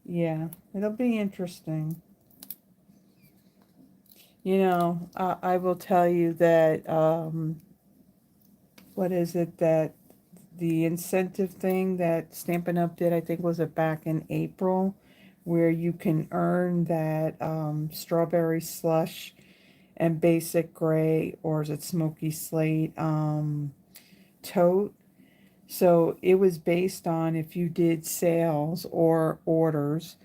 Yeah, it'll be interesting. You know, I will tell you that, what is it that the incentive thing that Stampin' Up! Did, I think was it back in April, where you can earn that strawberry slush and basic gray, or is it smoky slate, tote. So it was based on if you did sales or orders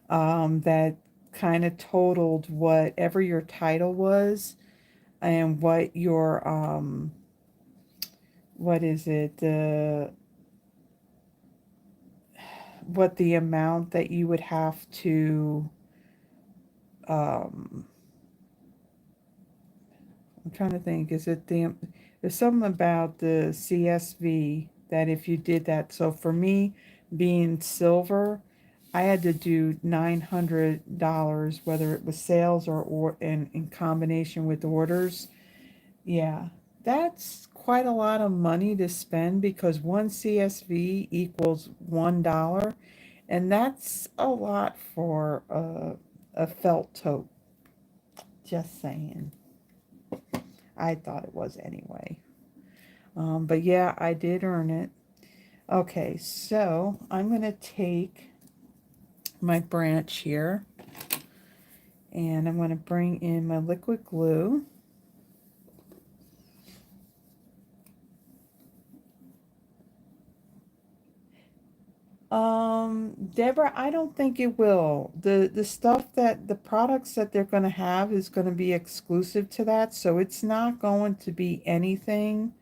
that kind of totaled whatever your title was and what your what is it, what the amount that you would have to I'm trying to think, is it there's something about the CSV that if you did that, so for me being silver, I had to do $900, whether it was sales or in combination with orders. Yeah, that's quite a lot of money to spend because one CSV equals $1, and that's a lot for a felt tote. Just saying. I thought it was anyway. But yeah, I did earn it. Okay, so I'm going to take my branch here and I'm going to bring in my liquid glue. Deborah, I don't think it will. The stuff that the products that they're going to have is going to be exclusive to that, so it's not going to be anything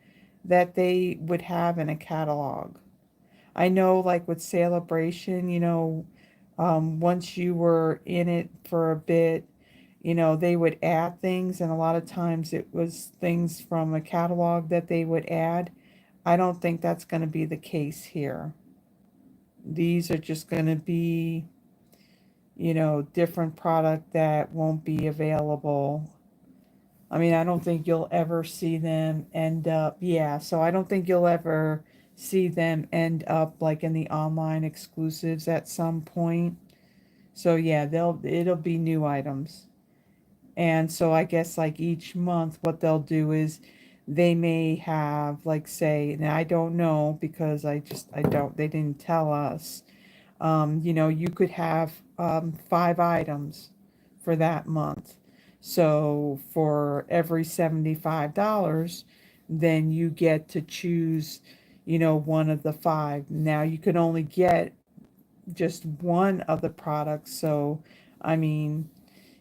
that they would have in a catalog. I know, like with Celebration, once you were in it for a bit, they would add things, and a lot of times it was things from a catalog that they would add. I don't think that's going to be the case here. These are just going to be, different product that won't be available. I mean, I don't think you'll ever see them end up, yeah, so I don't think you'll ever see them end up like in the online exclusives at some point. So yeah, it'll be new items. And so I guess like each month what they'll do is they may have like say, and I don't know because I don't they didn't tell us. You know, you could have 5 items for that month. So for every $75, then you get to choose, you know, one of the five. Now you can only get just one of the products. So, I mean,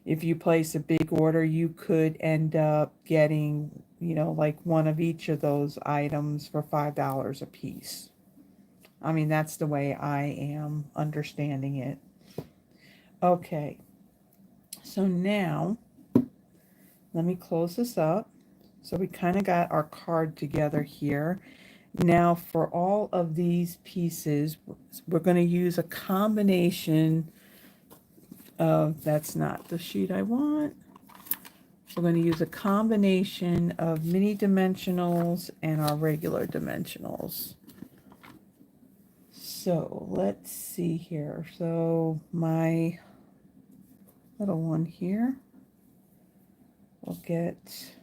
if you place a big order, you could end up getting, you know, like one of each of those items for $5 a piece. I mean, that's the way I am understanding it. Okay, so now let me close this up. So we kind of got our card together here. Now for all of these pieces, we're going to use a combination of, that's not the sheet I want. We're going to use a combination of mini dimensionals and our regular dimensionals. So let's see here. So my little one here will get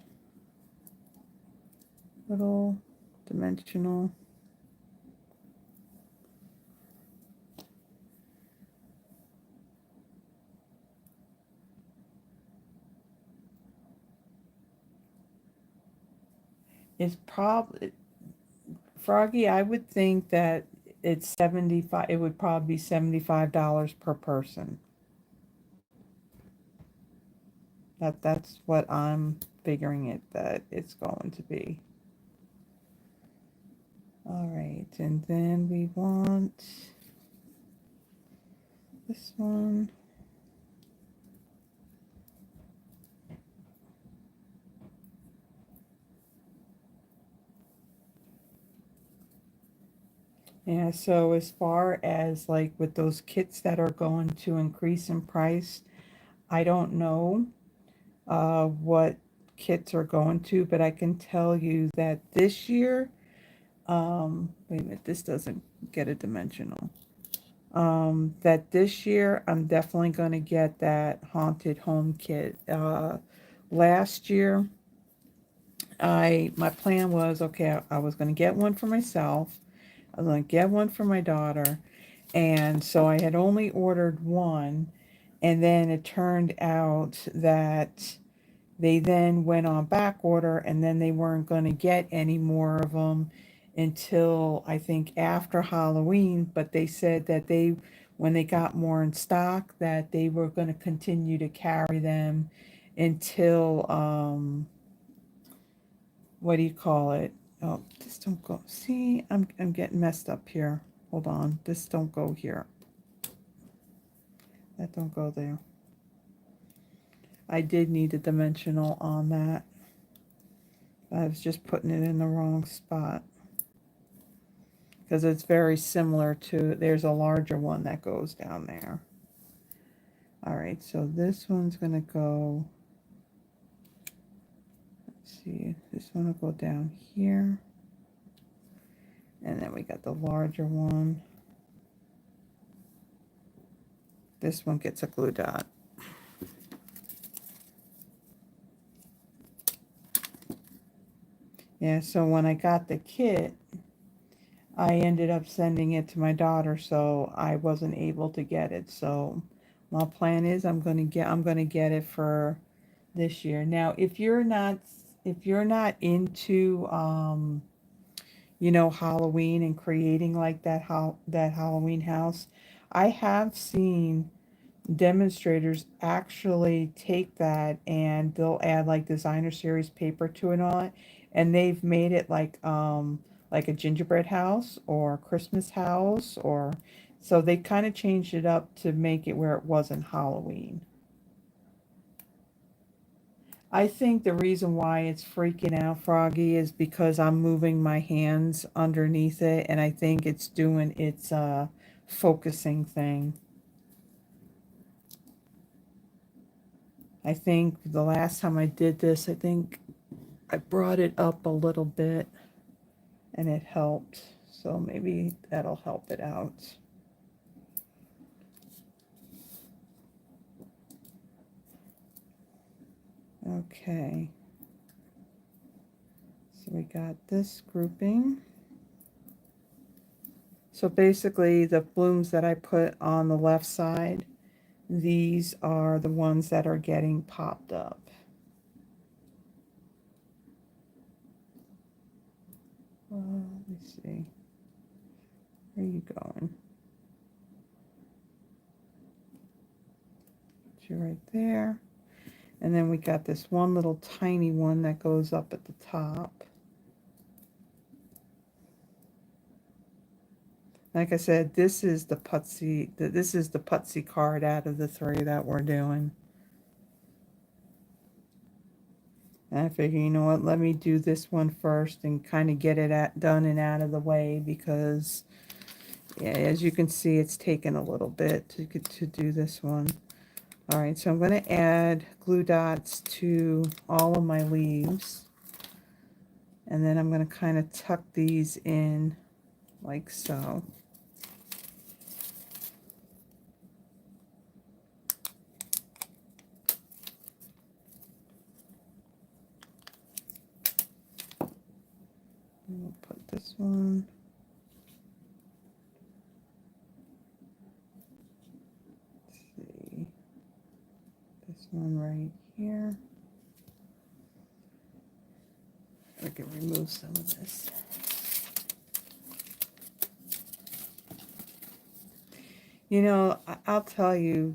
little dimensional. It's probably, Froggy, I would think that it's 75, it would probably be $75 per person. That's what I'm figuring it that it's going to be. All right, and then we want this one. Yeah, so as far as like with those kits that are going to increase in price, I don't know what kits are going to, but I can tell you that this year, wait a minute, this doesn't get a dimensional. That this year I'm definitely going to get that haunted home kit. Last year, my plan was, okay, I was going to get one for myself. I was going to get one for my daughter. And so I had only ordered one. And then it turned out that they then went on back order, and then they weren't going to get any more of them until I think after Halloween. But they said that when they got more in stock, that they were going to continue to carry them until, what do you call it? Oh, this don't go. See, I'm getting messed up here. Hold on. This don't go here. That don't go there. I did need a dimensional on that. I was just putting it in the wrong spot. Because it's very similar to, there's a larger one that goes down there. Alright, so this one's going to go, let's see, this one will go down here. And then we got the larger one. This one gets a glue dot. Yeah, so when I got the kit, I ended up sending it to my daughter, so I wasn't able to get it. So my plan is I'm gonna get it for this year. Now, if you're not into you know, Halloween and creating like that Halloween house, I have seen demonstrators actually take that and they'll add like designer series paper to it on it, and they've made it like a gingerbread house or a Christmas house, or so they kind of changed it up to make it where it wasn't Halloween. I think the reason why it's freaking out, Froggy, is because I'm moving my hands underneath it, and I think it's doing its focusing thing. I think the last time I did this, I think I brought it up a little bit and it helped. So maybe that'll help it out. Okay. So we got this grouping. So basically the blooms that I put on the left side, these are the ones that are getting popped up. Let me see. Where are you going? Put you right there. And then we got this one little tiny one that goes up at the top. Like I said, this is the putsy card out of the three that we're doing. And I figure, you know what, let me do this one first and kind of get it done and out of the way, because yeah, as you can see, it's taken a little bit to do this one. All right, so I'm going to add glue dots to all of my leaves. And then I'm going to kind of tuck these in like so. And we'll put this one. Let's see. This one right here. I can remove some of this. You know, I'll tell you,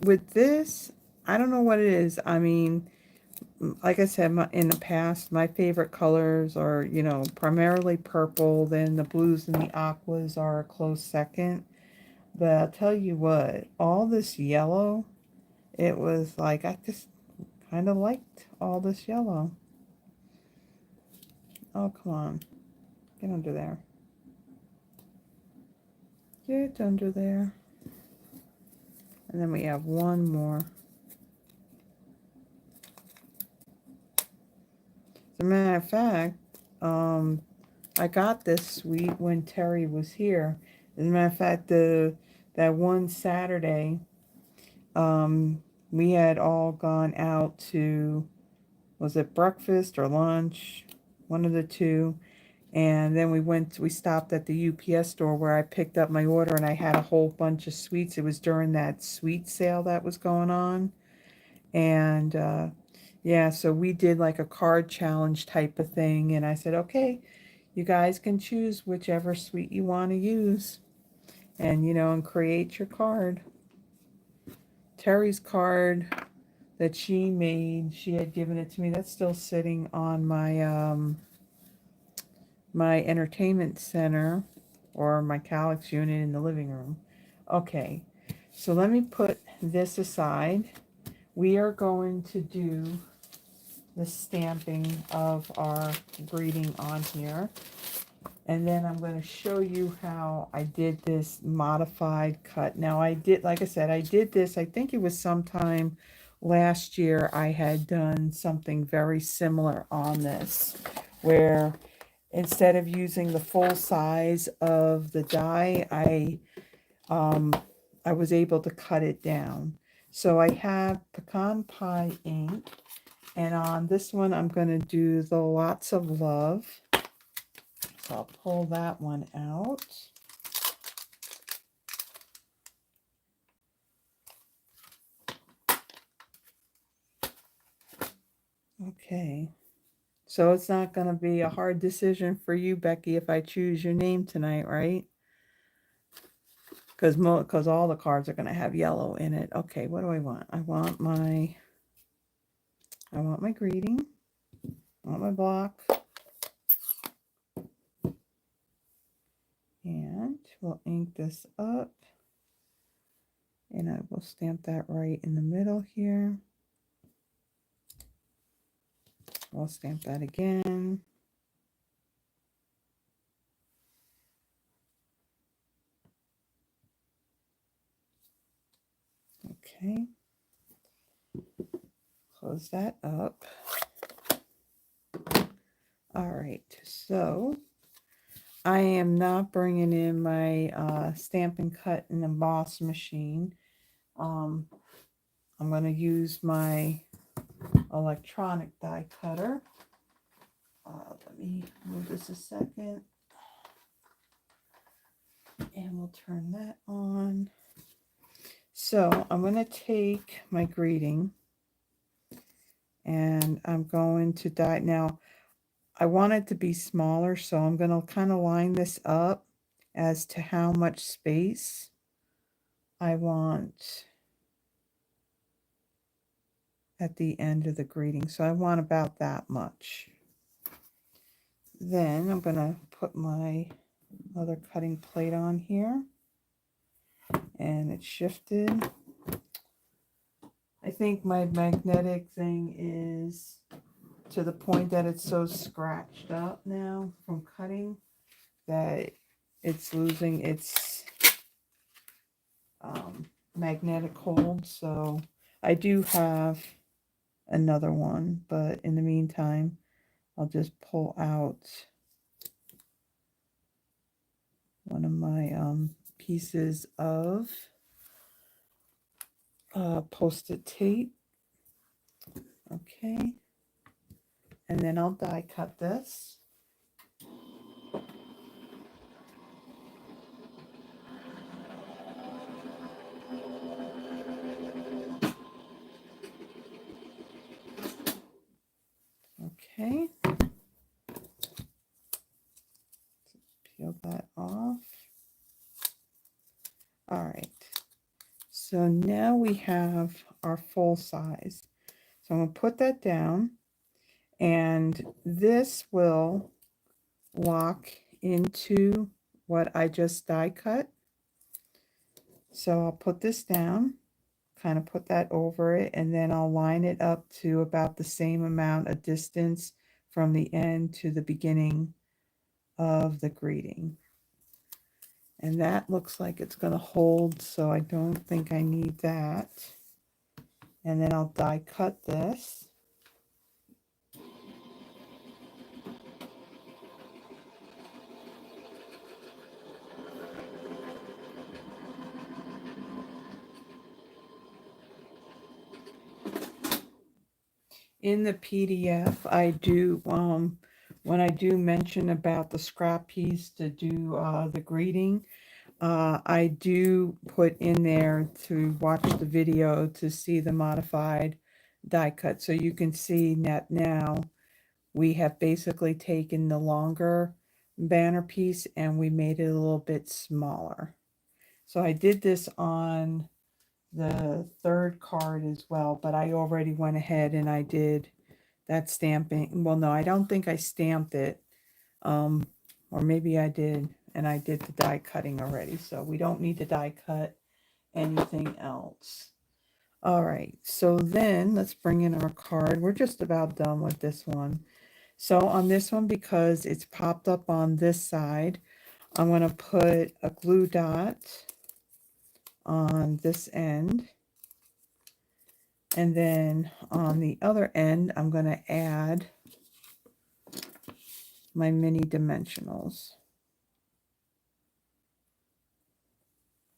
with this, I don't know what it is. I mean, like I said, in the past, my favorite colors are, you know, primarily purple, then the blues and the aquas are a close second. But I'll tell you what, all this yellow, it was like, I just kind of liked all this yellow. Oh, come on. Get under there. Get under there. And then we have one more. As a matter of fact, I got this sweet when Terry was here. As a matter of fact, that one Saturday, we had all gone out to, was it breakfast or lunch? One of the two. And then we stopped at the UPS store where I picked up my order, and I had a whole bunch of sweets. It was during that sweet sale that was going on. And yeah, so we did like a card challenge type of thing. And I said, okay, you guys can choose whichever sweet you want to use. And, you know, and create your card. Terry's card that she made, she had given it to me. That's still sitting on my my entertainment center, or my Calyx unit in the living room. Okay, so let me put this aside. We are going to do the stamping of our greeting on here. And then I'm going to show you how I did this modified cut. Now I did, like I said, I did this, I think it was sometime last year I had done something very similar on this, where instead of using the full size of the die, I was able to cut it down. So I have pecan pie ink, and on this one I'm going to do the Lots of Love. So I'll pull that one out. Okay. So it's not going to be a hard decision for you, Becky, if I choose your name tonight, right? Because all the cards are going to have yellow in it. Okay, what do I want? I want my greeting. I want my block. And we'll ink this up. And I will stamp that right in the middle here. I'll stamp that again. Okay. Close that up. All right, so I am not bringing in my stamp and cut and emboss machine. I'm going to use my electronic die cutter. Let me move this a second. And we'll turn that on. So I'm going to take my greeting and I'm going to dye. Now, I want it to be smaller, so I'm going to kind of line this up as to how much space I want at the end of the greeting. So I want about that much. Then I'm going to put my other cutting plate on here, and it's shifted. I think my magnetic thing is to the point that it's so scratched up now from cutting that it's losing its magnetic hold. So I do have another one, but in the meantime I'll just pull out one of my pieces of post-it tape. Okay, and then I'll die cut this. Okay, peel that off. All right, so now we have our full size. So I'm going to put that down, and this will lock into what I just die cut. So I'll put this down, kind of put that over it, and then I'll line it up to about the same amount of distance from the end to the beginning of the greeting. And that looks like it's going to hold, so I don't think I need that. And then I'll die cut this. In the PDF, I do, when I do mention about the scrap piece to do the greeting, I do put in there to watch the video to see the modified die cut. So you can see that now we have basically taken the longer banner piece and we made it a little bit smaller. So I did this on the third card as well, but I already went ahead and I did that stamping. Well, no, I don't think I stamped it. Or maybe I did, and I did the die cutting already, so we don't need to die cut anything else. All right, so then let's bring in our card. We're just about done with this one. So on this one, because it's popped up on this side, I'm going to put a glue dot on this end. And then on the other end, I'm going to add my mini dimensionals.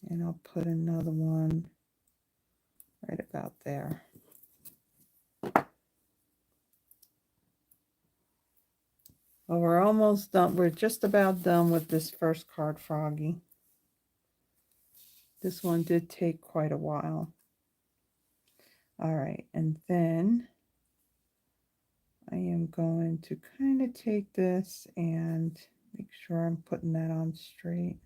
And I'll put another one right about there. Well, we're almost done. We're just about done with this first card, Froggy. This one did take quite a while. All right, and then I am going to kind of take this and make sure I'm putting that on straight.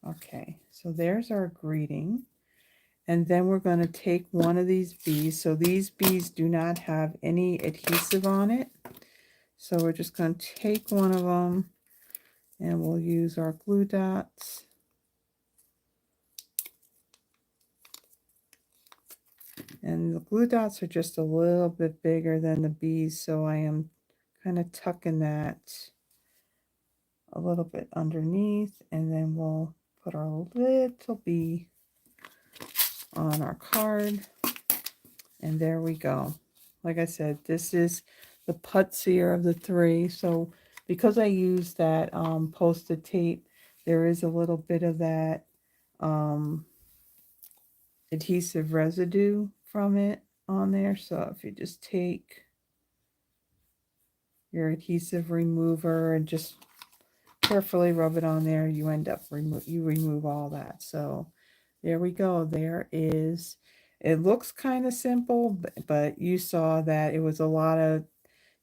Okay, so there's our greeting. And then we're going to take one of these bees. So these bees do not have any adhesive on it. So we're just going to take one of them and we'll use our glue dots. And the glue dots are just a little bit bigger than the bees, so I am kind of tucking that a little bit underneath, and then we'll put our little bee on our card, and there we go. Like I said, this is the putzier of the three, so because I used that post-it tape, there is a little bit of that adhesive residue from it on there. So if you just take your adhesive remover and just carefully rub it on there, you end up remove all that. So there we go. There is, it looks kind of simple, but you saw that it was a lot of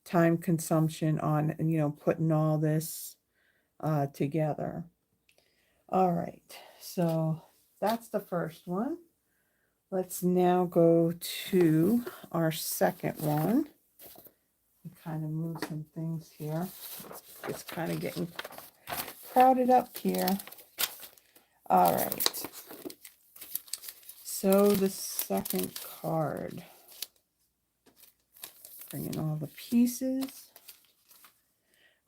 time consumption on, putting all this together. All right, so that's the first one. Let's now go to our second one. Kind of move some things here. It's kind of getting crowded up here. All right. So the second card. Bringing all the pieces.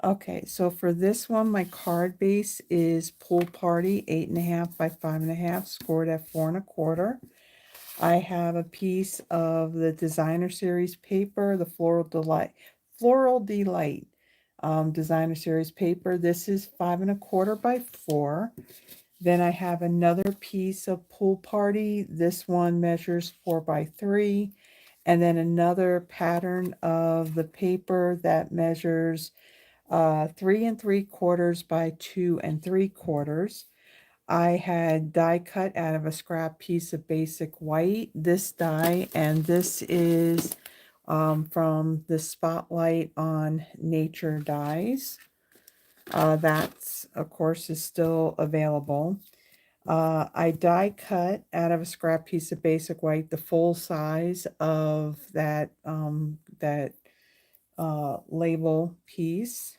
Okay, so for this one, my card base is Pool Party 8.5 by 5.5, scored at 4 1/4. I have a piece of the Designer Series paper, the Floral Delight Designer Series paper. This is 5 1/4 by 4. Then I have another piece of Pool Party. This one measures 4 by 3. And then another pattern of the paper that measures 3 3/4 by 2 3/4. I had die cut out of a scrap piece of basic white, this die, and this is from the Spotlight on Nature dies. That's, of course, is still available. I die cut out of a scrap piece of basic white the full size of that label piece.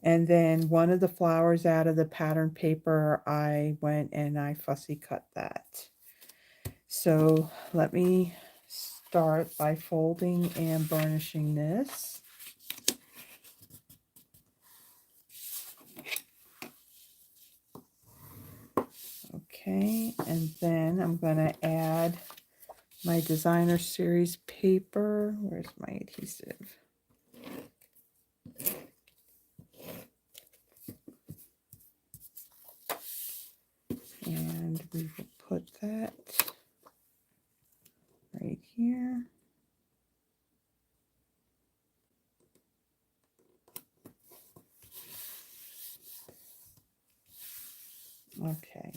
And then one of the flowers out of the pattern paper, I went and I fussy cut that. So let me start by folding and burnishing this. Okay, and then I'm going to add my Designer Series paper. Where's my adhesive? And we will put that right here. Okay,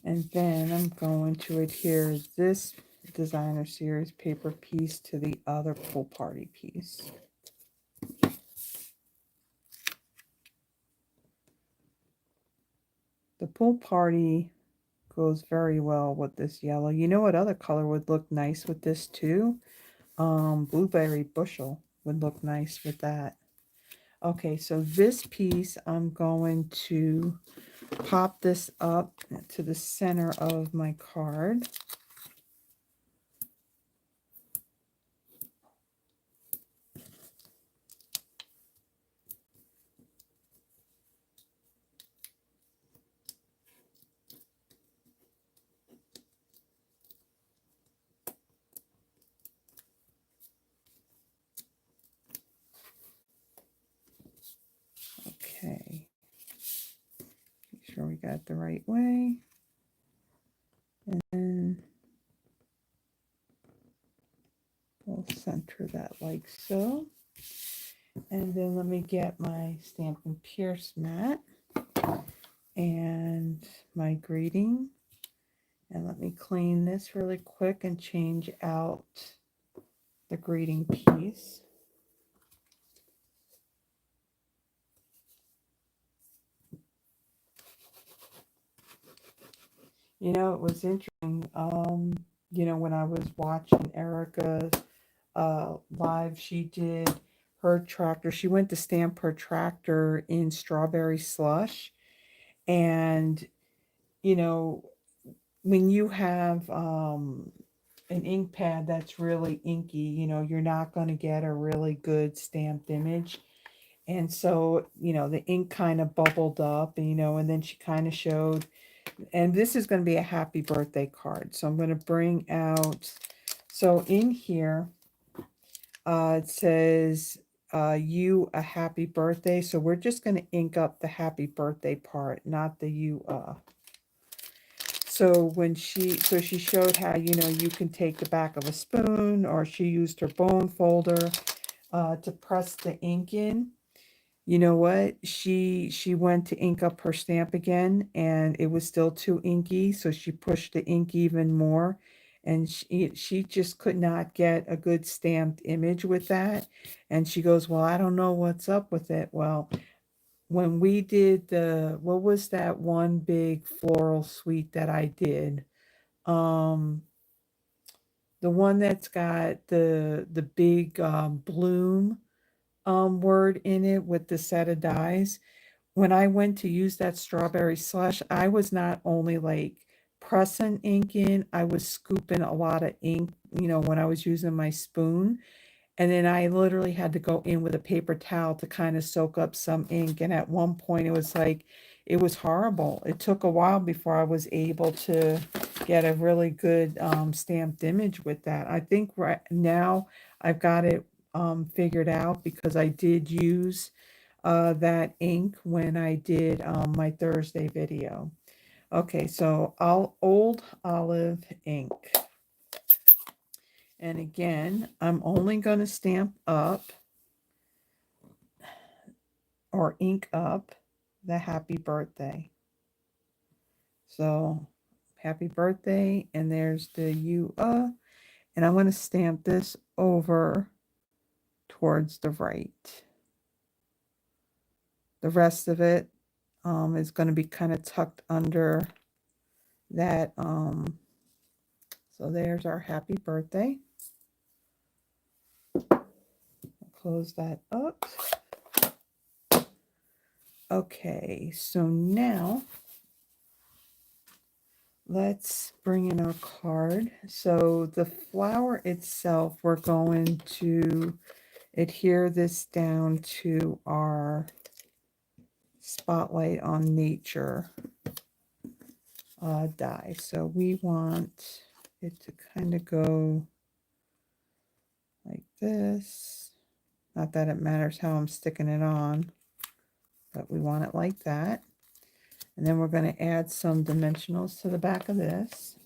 and then I'm going to adhere this Designer Series paper piece to the other Pool Party piece. The Pool Party goes very well with this yellow. You know what other color would look nice with this too? Blueberry Bushel would look nice with that. Okay, so this piece, I'm going to pop this up to the center of my card. Okay, make sure we got it the right way. And then we'll center that like so. And then let me get my Stampin' Pierce mat and my greeting. And let me clean this really quick and change out the greeting piece. You know, it was interesting, when I was watching Erica's live, she did her tractor. She went to stamp her tractor in strawberry slush. And, when you have an ink pad that's really inky, you're not going to get a really good stamped image. And so, the ink kind of bubbled up, and then she kind of showed, and this is going to be a happy birthday card. So I'm going to bring out, so in here, it says, you a happy birthday. So we're just going to ink up the happy birthday part, not the you. So she showed how, you can take the back of a spoon, or she used her bone folder to press the ink in. You know what? She went to ink up her stamp again, and it was still too inky, so she pushed the ink even more, and she just could not get a good stamped image with that. And she goes, "Well, I don't know what's up with it." Well, when we did what was that one big floral suite that I did? Um, the one that's got the big bloom word in it with the set of dies. When I went to use that strawberry slush, I was not only like pressing ink in, I was scooping a lot of ink, when I was using my spoon. And then I literally had to go in with a paper towel to kind of soak up some ink. And at one point, it was like, it was horrible. It took a while before I was able to get a really good stamped image with that. I think right now I've got it figured out because I did use that ink when I did my Thursday video. Okay, so Old Olive ink. And again, I'm only going to stamp up or ink up the happy birthday. So happy birthday, and there's the and I'm going to stamp this over towards the right. The rest of it is going to be kind of tucked under that. So there's our happy birthday. Close that up. Okay, so now let's bring in our card. So the flower itself, we're going to adhere this down to our Spotlight on Nature die. So we want it to kind of go like this. Not that it matters how I'm sticking it on, but we want it like that. And then we're going to add some dimensionals to the back of this.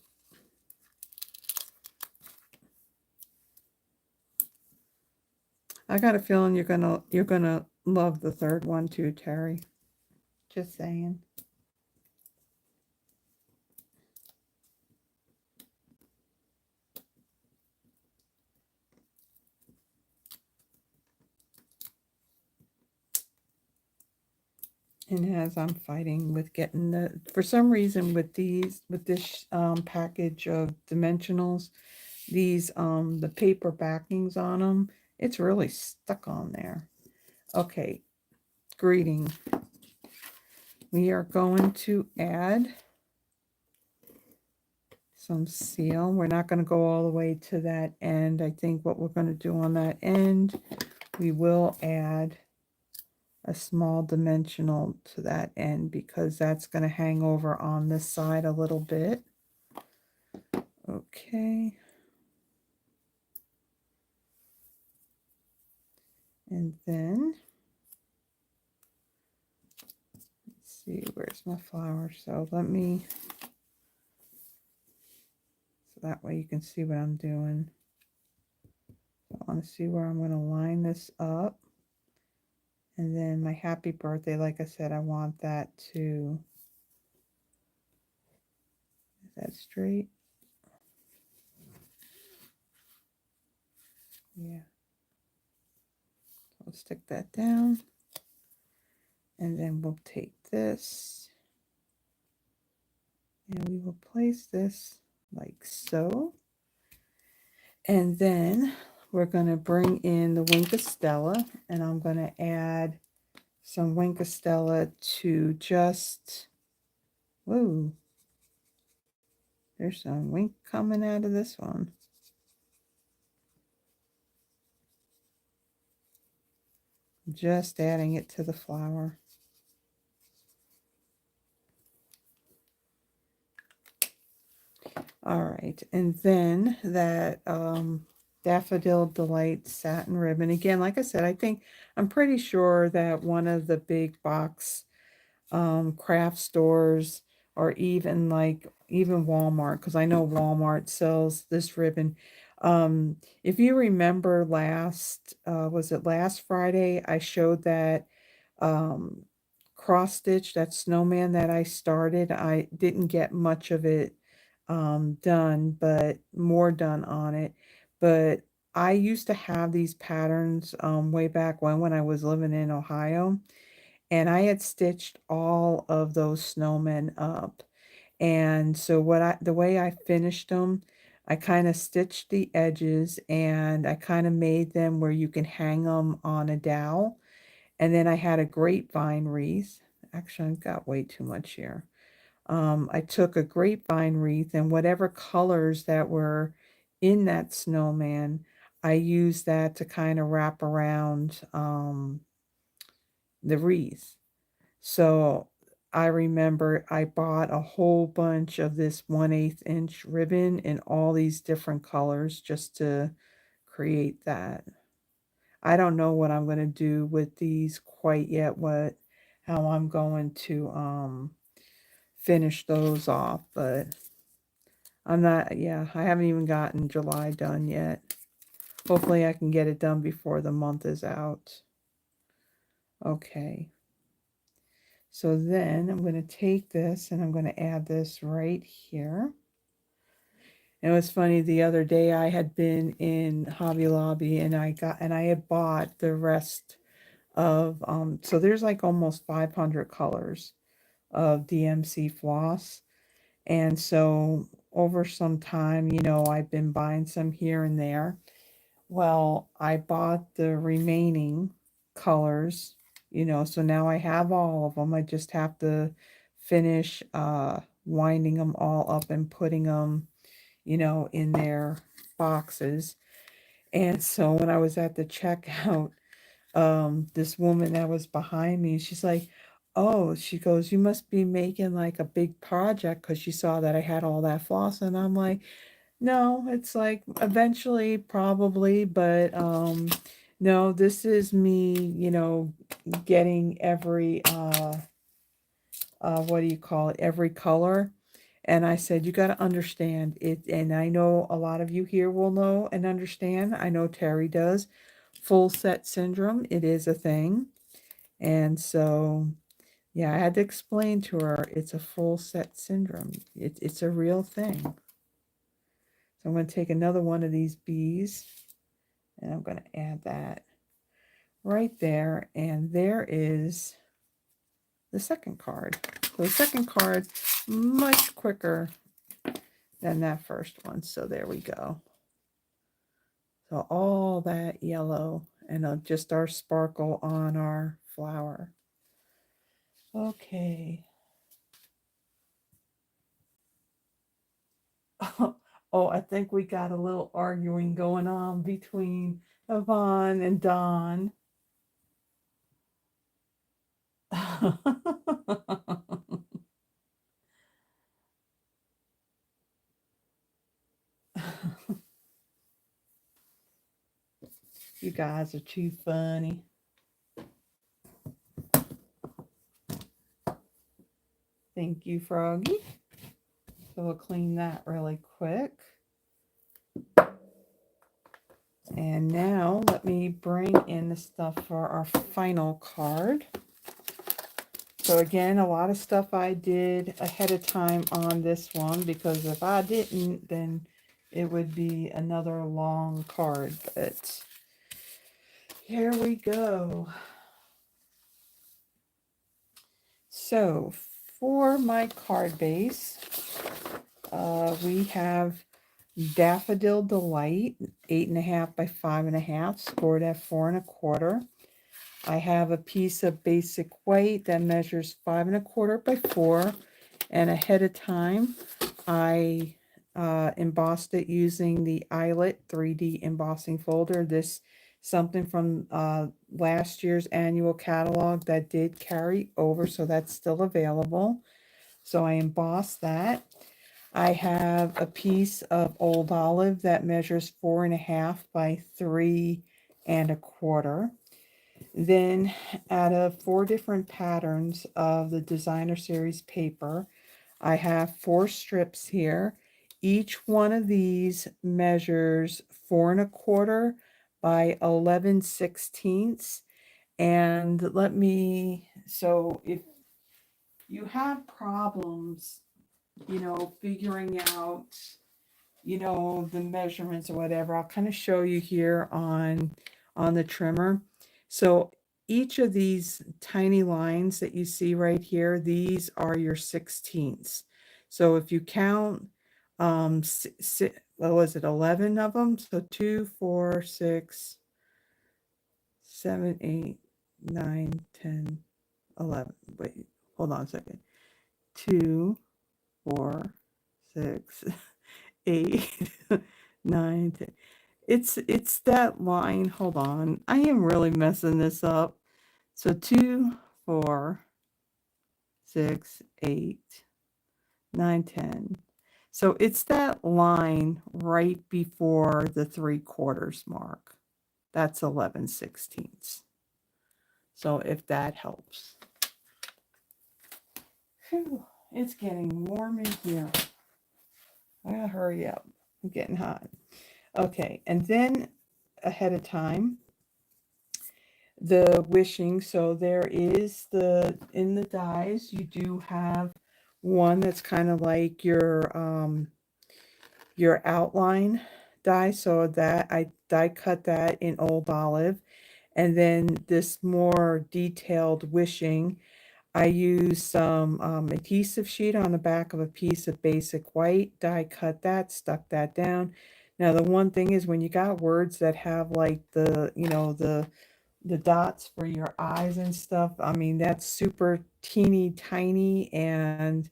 I got a feeling you're gonna love the third one too, Terry. Just saying. And as I'm fighting with getting for some reason with this package of dimensionals, the paper backings on them, it's really stuck on there. Okay, greeting. We are going to add some seal. We're not going to go all the way to that end. I think what we're going to do on that end, we will add a small dimensional to that end because that's going to hang over on this side a little bit. Okay. And then, let's see, where's my flower? So that way you can see what I'm doing. I want to see where I'm going to line this up. And then my happy birthday, like I said, I want that to, is that straight? Yeah. I'll stick that down. And then we'll take this and we will place this like so. And then we're going to bring in the Winkostella, and I'm going to add some Winkostella to just, whoa, there's some wink coming out of this one. Just adding it to the flower. All right, and then that Daffodil Delight satin ribbon. Again, like I said, I'm pretty sure that one of the big box craft stores, or even Walmart, because I know Walmart sells this ribbon. If you remember was it last Friday, I showed that um, cross stitch, that snowman that I started. I didn't get much of it done, but more done on it. But I used to have these patterns way back when I was living in Ohio, and I had stitched all of those snowmen up. And so the way I finished them, I kind of stitched the edges and I kind of made them where you can hang them on a dowel. And then I had a grapevine wreath. Actually, I've got way too much here. I took a grapevine wreath and whatever colors that were in that snowman, I used that to kind of wrap around the wreath. So I remember I bought a whole bunch of this 1/8 inch ribbon in all these different colors just to create that. I don't know what I'm going to do with these quite yet, how I'm going to finish those off, but I'm not, yeah, I haven't even gotten July done yet. Hopefully I can get it done before the month is out. Okay. So then I'm going to take this and I'm going to add this right here. And it was funny, the other day I had been in Hobby Lobby and I had bought the rest of so there's like almost 500 colors of DMC floss. And so over some time, I've been buying some here and there. Well, I bought the remaining colors, so now I have all of them. I just have to finish winding them all up and putting them, in their boxes. And so when I was at the checkout, this woman that was behind me, she's like, oh, she goes, you must be making like a big project because she saw that I had all that floss. And I'm like, no, it's like eventually probably, but no, this is me, getting every what do you call it, every color. And I said, you got to understand it, and I know a lot of you here will know and understand. I know Terry does. Full set syndrome, it is a thing. And so, yeah, I had to explain to her it's a full set syndrome. It's a real thing. So I'm going to take another one of these bees and I'm going to add that right there. And there is the second card. So the second card, much quicker than that first one. So there we go. So all that yellow and just our sparkle on our flower. Okay. Oh, I think we got a little arguing going on between Yvonne and Don. You guys are too funny. Thank you, Froggy. So we'll clean that really quick. And now let me bring in the stuff for our final card. So again, a lot of stuff I did ahead of time on this one, because if I didn't, then it would be another long card. But here we go. So for my card base, we have Daffodil Delight, 8.5 by 5.5, scored at 4.25. I have a piece of basic white that measures 5.25 by 4, and ahead of time I embossed it using the Eyelet 3D embossing folder. This something from last year's annual catalog that did carry over, so that's still available. So I embossed that. I have a piece of Old Olive that measures 4.5 by 3.25. Then out of 4 different patterns of the designer series paper, I have 4 strips here. Each one of these measures 4.25 by 11/16, And let me, so if you have problems, figuring out, the measurements or whatever, I'll kind of show you here on the trimmer. So each of these tiny lines that you see right here, these are your 16ths. So if you count, what was it, 11 of them? So 2, 4, 6, 7, 8, 9, 10, 11. Wait, hold on a second. 2, 4, 6, 8, 9, 10. It's that line. Hold on. I am really messing this up. So 2, 4, 6, 8, 9, 10. So it's that line right before the 3/4 mark. That's 11/16. So if that helps. Whew, it's getting warm in here. I gotta hurry up. I'm getting hot. Okay, and then ahead of time, the wishing. So there is in the dies, you do have one that's kind of like your outline die. So that I die cut that in Old Olive. And then this more detailed wishing, I use some adhesive sheet on the back of a piece of basic white, die cut that, stuck that down. Now the one thing is when you got words that have like the dots for your eyes and stuff, I mean, that's super teeny tiny, and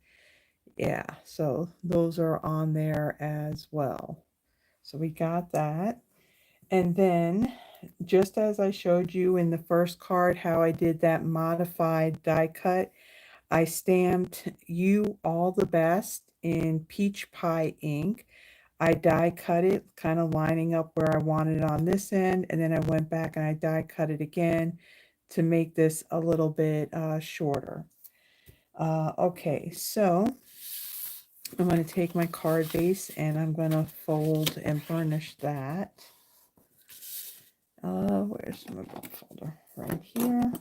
yeah, so those are on there as well. So we got that. And then just as I showed you in the first card how I did that modified die cut, I stamped "You All the Best" in peach pie ink. I die cut it, kind of lining up where I wanted it on this end, and then I went back and I die cut it again to make this a little bit shorter. Okay, so I'm going to take my card base and I'm going to fold and burnish that. Where's my book folder? Right here.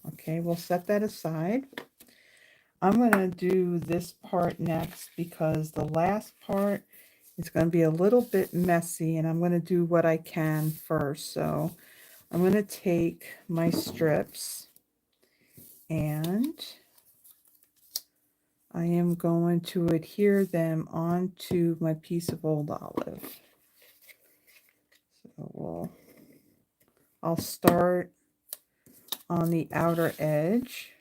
Okay, we'll set that aside. I'm going to do this part next because the last part is going to be a little bit messy, and I'm going to do what I can first. So I'm going to take my strips and I am going to adhere them onto my piece of Old Olive. So I'll start on the outer edge.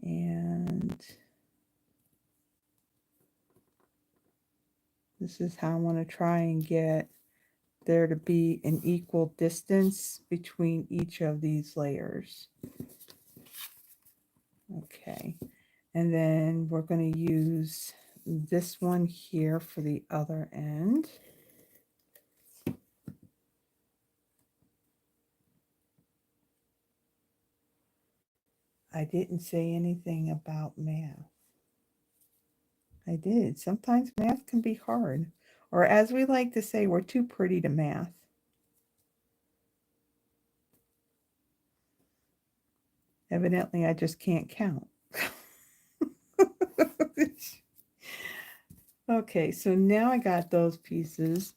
And this is how I want to try and get there to be an equal distance between each of these layers. Okay, and then we're going to use this one here for the other end. I didn't say anything about math. I did. Sometimes math can be hard. Or as we like to say, we're too pretty to math. Evidently, I just can't count. Okay, so now I got those pieces.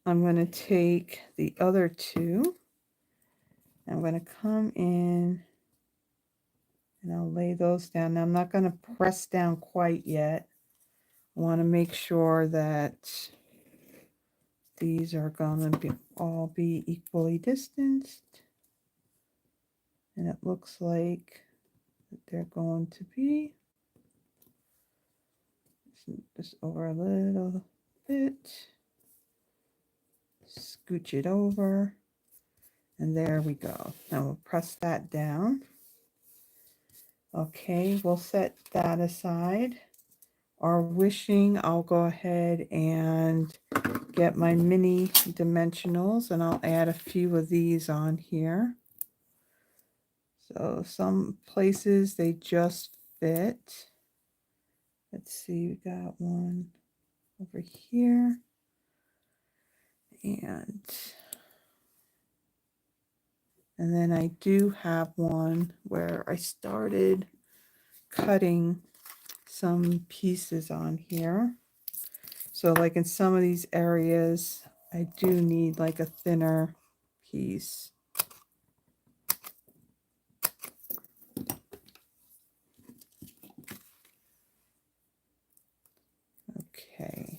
I'm going to take the other two. I'm going to come in and I'll lay those down. Now, I'm not going to press down quite yet. I want to make sure that these are going to all be equally distanced. And it looks like they're going to be. Just over a little bit. Scooch it over. And there we go. Now we'll press that down. Okay, we'll set that aside. Our wishing, I'll go ahead and get my mini dimensionals and I'll add a few of these on here. So some places they just fit. Let's see, we got one over here. And then I do have one where I started cutting some pieces on here. So like in some of these areas, I do need like a thinner piece. Okay.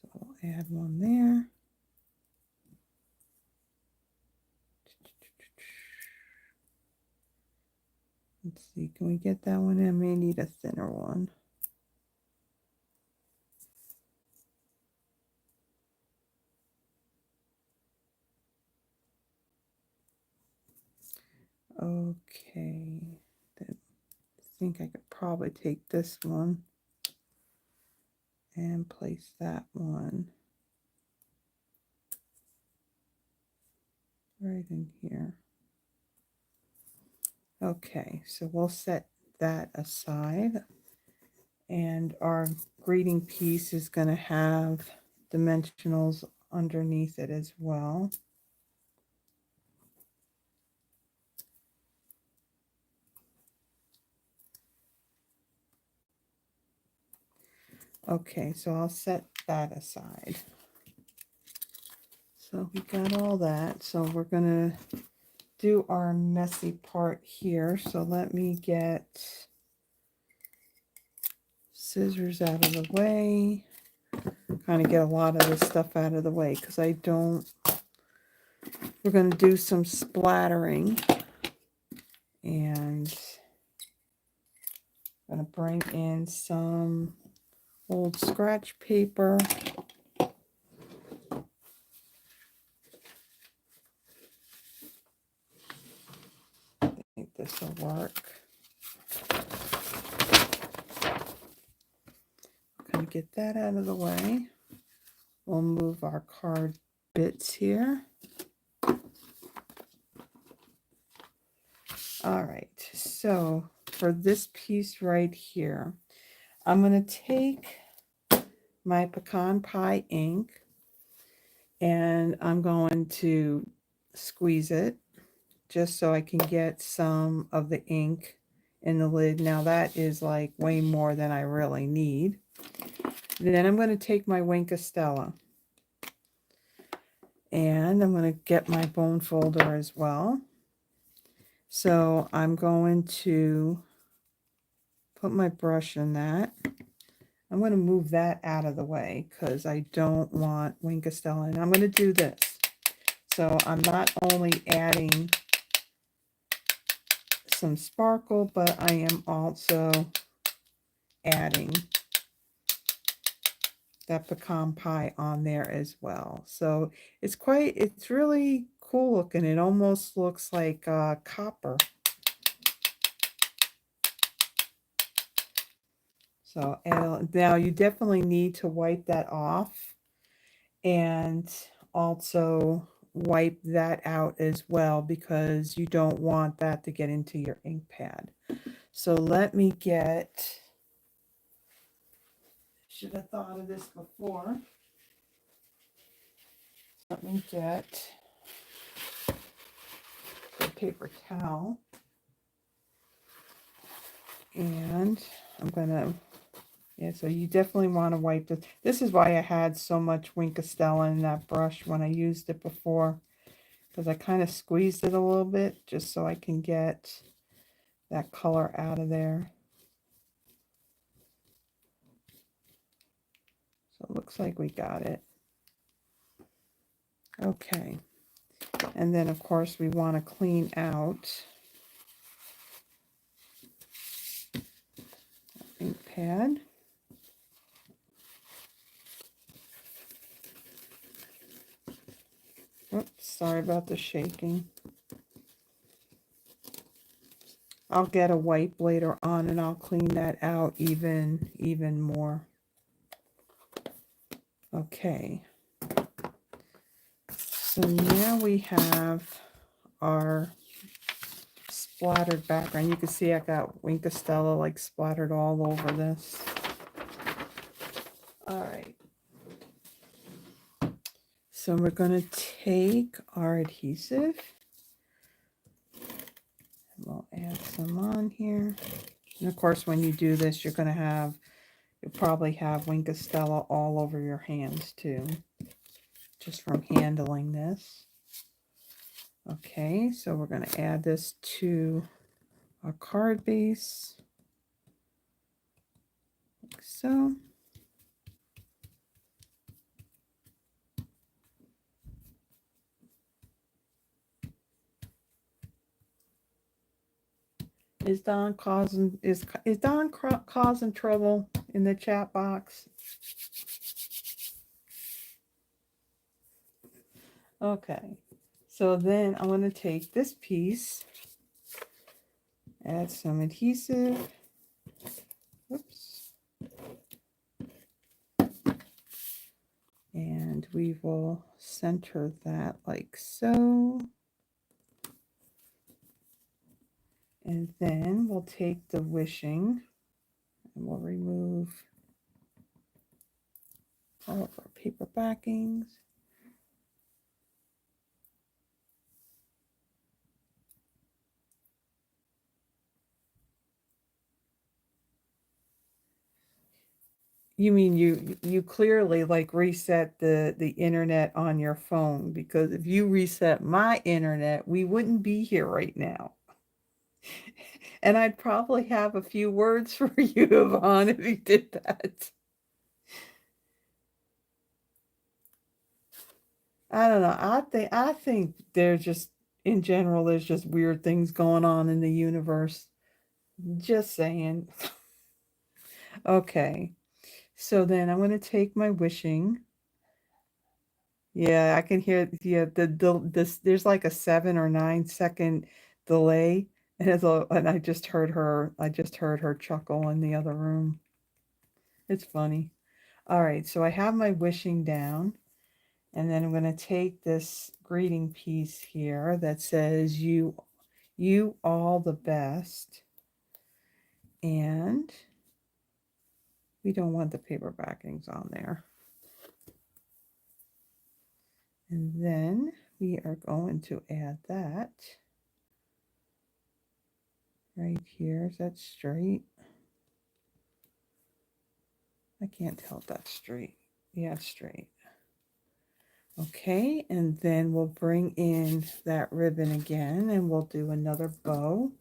So I'll add one there. Let's see, can we get that one in? I may need a thinner one. Okay, then I think I could probably take this one and place that one right in here. Okay, so we'll set that aside. And our greeting piece is going to have dimensionals underneath it as well. Okay, so I'll set that aside. So we got all that. So we're going to do our messy part here. So let me get scissors out of the way. Kind of get a lot of this stuff out of the way because we're going to do some splattering. And I'm going to bring in some old scratch paper. I think this will work. Going to get that out of the way. We'll move our card bits here. All right, so for this piece right here, I'm going to take my pecan pie ink and I'm going to squeeze it just so I can get some of the ink in the lid. Now that is like way more than I really need. Then I'm going to take my Wink of Stella and I'm going to get my bone folder as well. So I'm going to put my brush in that. I'm going to move that out of the way because I don't want Wink of Stella. And I'm going to do this. So I'm not only adding some sparkle, but I am also adding that pecan pie on there as well. So it's really cool looking. It almost looks like copper. So now you definitely need to wipe that off and also wipe that out as well because you don't want that to get into your ink pad. So let me should have thought of this before. Let me get a paper towel and I'm gonna, yeah, so you definitely want to wipe this. This is why I had so much Wink of Stella in that brush when I used it before, because I kind of squeezed it a little bit just so I can get that color out of there. So it looks like we got it. Okay. And then of course we want to clean out ink pad. Oops, sorry about the shaking. I'll get a wipe later on and I'll clean that out even more. Okay. So now we have our splattered background. You can see I got Wink of Stella like splattered all over this. All right. So we're going to take our adhesive. And we'll add some on here. And of course, when you do this, you'll probably have Wink of Stella all over your hands too, just from handling this. Okay, so we're going to add this to our card base, like so. Is Don causing causing trouble in the chat box? Okay, so then I'm going to take this piece, add some adhesive. Oops. And we will center that like so. And then we'll take the wishing and we'll remove all of our paper backings. You mean you clearly like reset the internet on your phone, because if you reset my internet, we wouldn't be here right now. And I'd probably have a few words for you, Yvonne, if you did that. I don't know. I think there's just, in general, there's just weird things going on in the universe. Just saying. Okay. So then I'm going to take my wishing. Yeah, I can hear, yeah, there's like a 7 or 9 second delay. And I just heard her chuckle in the other room. It's funny. All right, so I have my wishing down, and then I'm going to take this greeting piece here that says you all the best. And we don't want the paper backings on there. And then we are going to add that right here. Is that straight? I can't tell if that's straight. Yeah, it's straight. Okay, and then we'll bring in that ribbon again and we'll do another bow.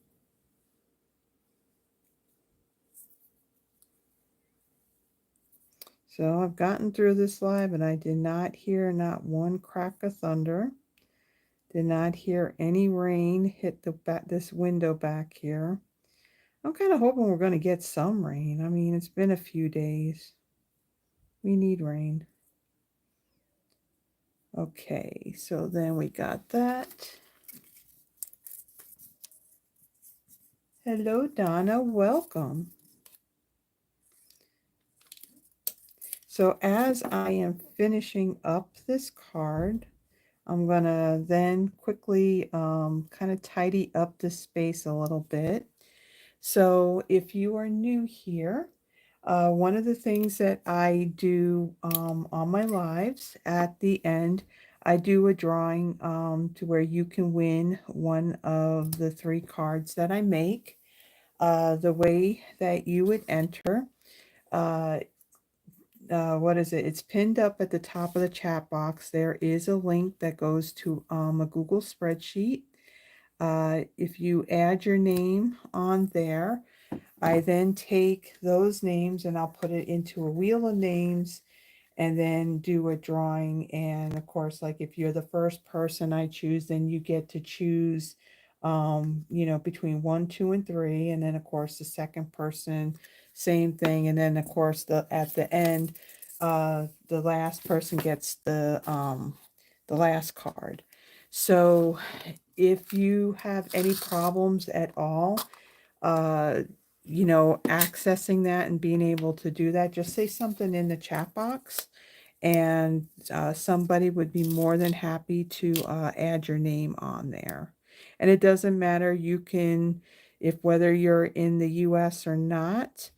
So I've gotten through this live and I did not hear not one crack of thunder. Did not hear any rain hit this window back here. I'm kind of hoping we're going to get some rain. I mean, it's been a few days. We need rain. Okay, so then we got that. Hello, Donna. Welcome. So as I am finishing up this card, I'm going to then quickly kind of tidy up the space a little bit. So if you are new here, one of the things that I do on my lives at the end, I do a drawing to where you can win one of the 3 cards that I make. The way that you would enter, what is it? It's pinned up at the top of the chat box. There is a link that goes to a Google spreadsheet. If you add your name on there, I then take those names and I'll put it into a wheel of names and then do a drawing. And of course, like if you're the first person I choose, then you get to choose, between 1, 2, and 3. And then of course, the second person, same thing. And then of course, at the end, the last person gets the last card. So if you have any problems at all, accessing that and being able to do that, just say something in the chat box and somebody would be more than happy to add your name on there. And it doesn't matter, you can, whether you're in the US or not,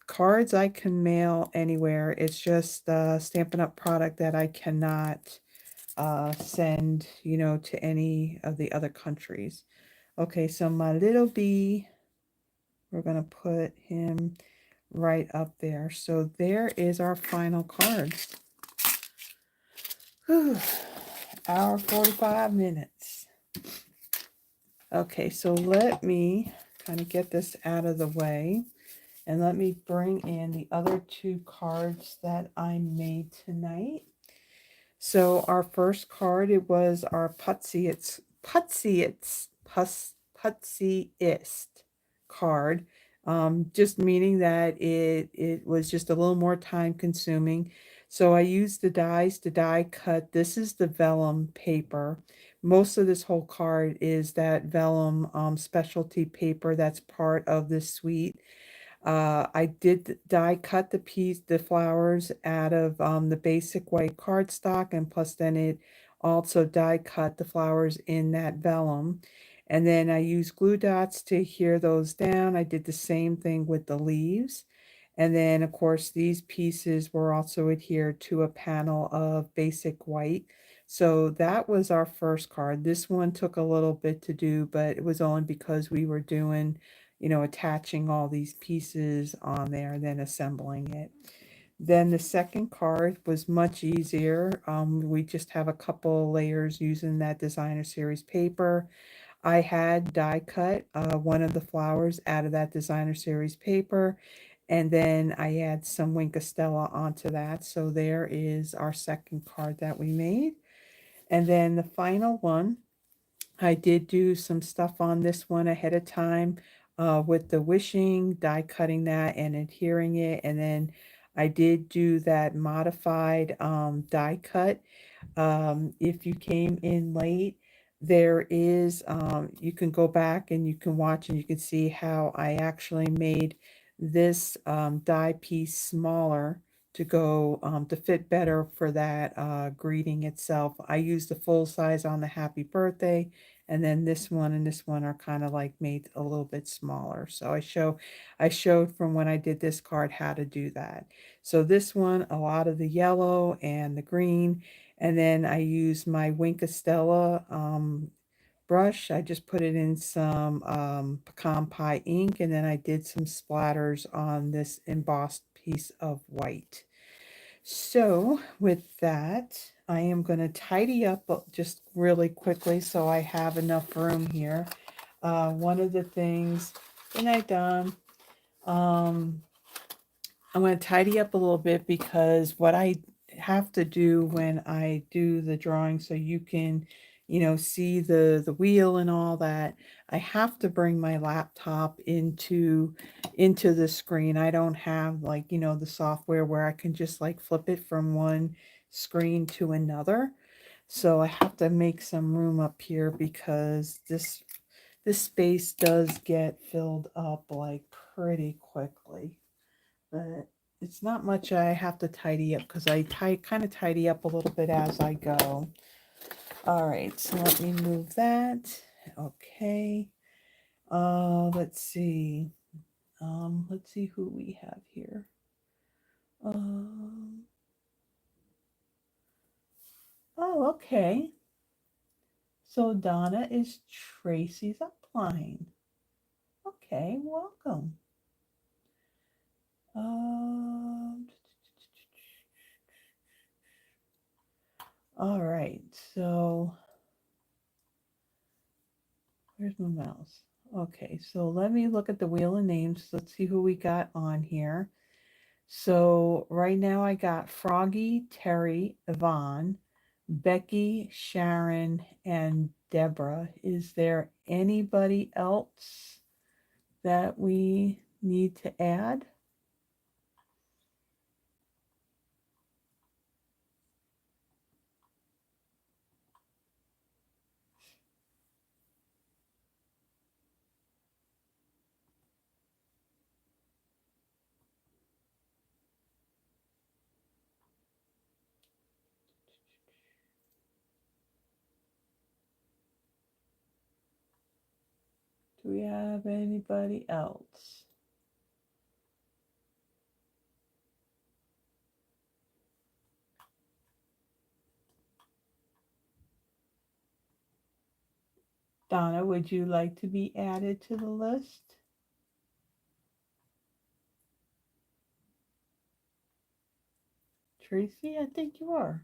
cards I can mail anywhere. It's just Stampin' Up! Product that I cannot send, you know, to any of the other countries. Okay, so my little bee, we're going to put him right up there. So there is our final card. Whew, hour 45 minutes. Okay, so let me kind of get this out of the way. And let me bring in the other two cards that I made tonight. So our first card, it was our Putziest card. Just meaning that it was just a little more time consuming. So I used the dies to die cut. This is the vellum paper. Most of this whole card is that vellum specialty paper that's part of this suite. I did die cut the flowers out of the basic white cardstock, and plus then it also die cut the flowers in that vellum. And then I used glue dots to adhere those down. I did the same thing with the leaves. And then of course these pieces were also adhered to a panel of basic white. So that was our first card. This one took a little bit to do, but it was only because we were doing, you know, attaching all these pieces on there and then assembling it. Then the second card was much easier. We just have a couple layers using that designer series paper. I had die cut one of the flowers out of that designer series paper, and then I add some Wink of Stella onto that. So there is our second card that we made. And then the final one, I did do some stuff on this one ahead of time with the wishing, die cutting that and adhering it. And then I did do that modified die cut. If you came in late, there is, you can go back and you can watch and you can see how I actually made this die piece smaller to go to fit better for that greeting itself. I used the full size on the happy birthday, and then this one and this one are kind of like made a little bit smaller. So I showed from when I did this card how to do that. So this one, a lot of the yellow and the green, and then I use my Wink of Stella brush. I just put it in some pecan pie ink, and then I did some splatters on this embossed piece of white. So with that, I am going to tidy up just really quickly so I have enough room here. One of the things, good night, Don. I'm going to tidy up a little bit because what I have to do when I do the drawing, so you can, you know, see the wheel and all that, I have to bring my laptop into the screen. I don't have, like, you know, the software where I can just like flip it from one screen to another. So I have to make some room up here because this space does get filled up like pretty quickly. But it's not much I have to tidy up because I kind of tidy up a little bit as I go. All right, so let me move that. Okay. Let's see. Let's see who we have here. Um, oh, okay. So Donna is Tracy's upline. Okay, welcome. All right, so where's my mouse? Okay, so let me look at the wheel of names. Let's see who we got on here. So right now I got Froggy, Terry, Yvonne, Becky, Sharon, and Deborah. Is there anybody else that we need to add? Do we have anybody else? Donna, would you like to be added to the list? Tracy, I think you are.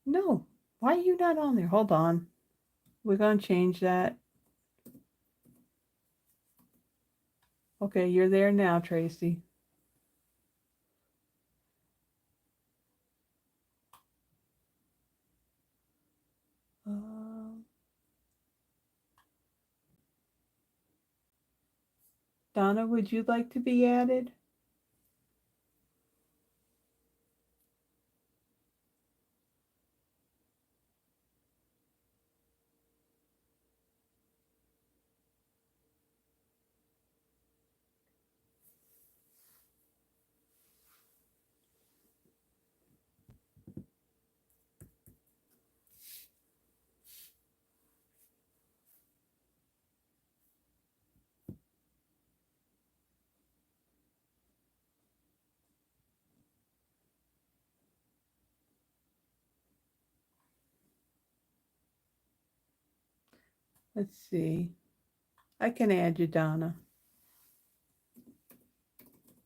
No, why are you not on there? Hold on. We're going to change that. Okay, you're there now, Tracy. Donna, would you like to be added? Let's see. I can add you, Donna.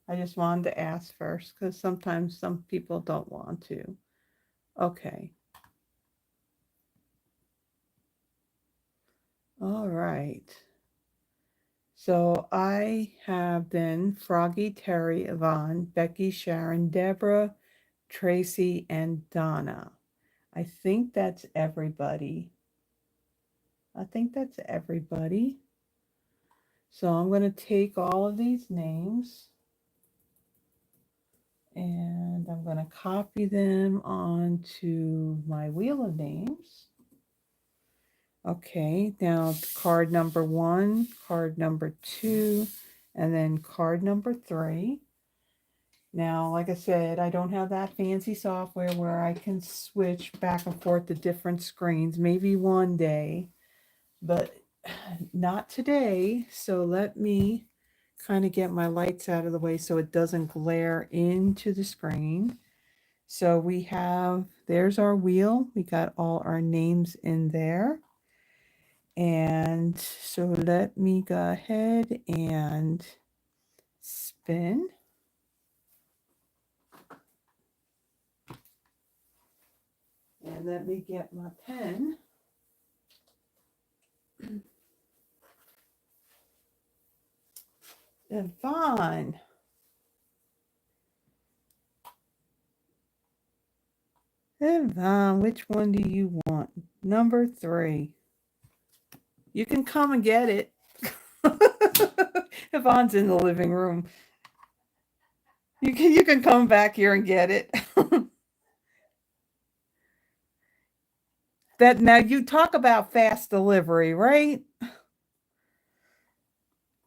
I just wanted to ask first because sometimes some people don't want to. Okay. All right. So I have then Froggy, Terry, Yvonne, Becky, Sharon, Deborah, Tracy, and Donna. I think that's everybody. So I'm going to take all of these names and I'm going to copy them onto my wheel of names. Okay, now card number 1, card number 2, and then card number 3. Now, like I said, I don't have that fancy software where I can switch back and forth to different screens. Maybe one day, but not today. So let me kind of get my lights out of the way so it doesn't glare into the screen. So we have, there's our wheel. We got all our names in there. And so let me go ahead and spin. And let me get my pen. Yvonne. Yvonne, which one do you want? Number 3. You can come and get it. Yvonne's in the living room. You can come back here and get it. That now you talk about fast delivery, right?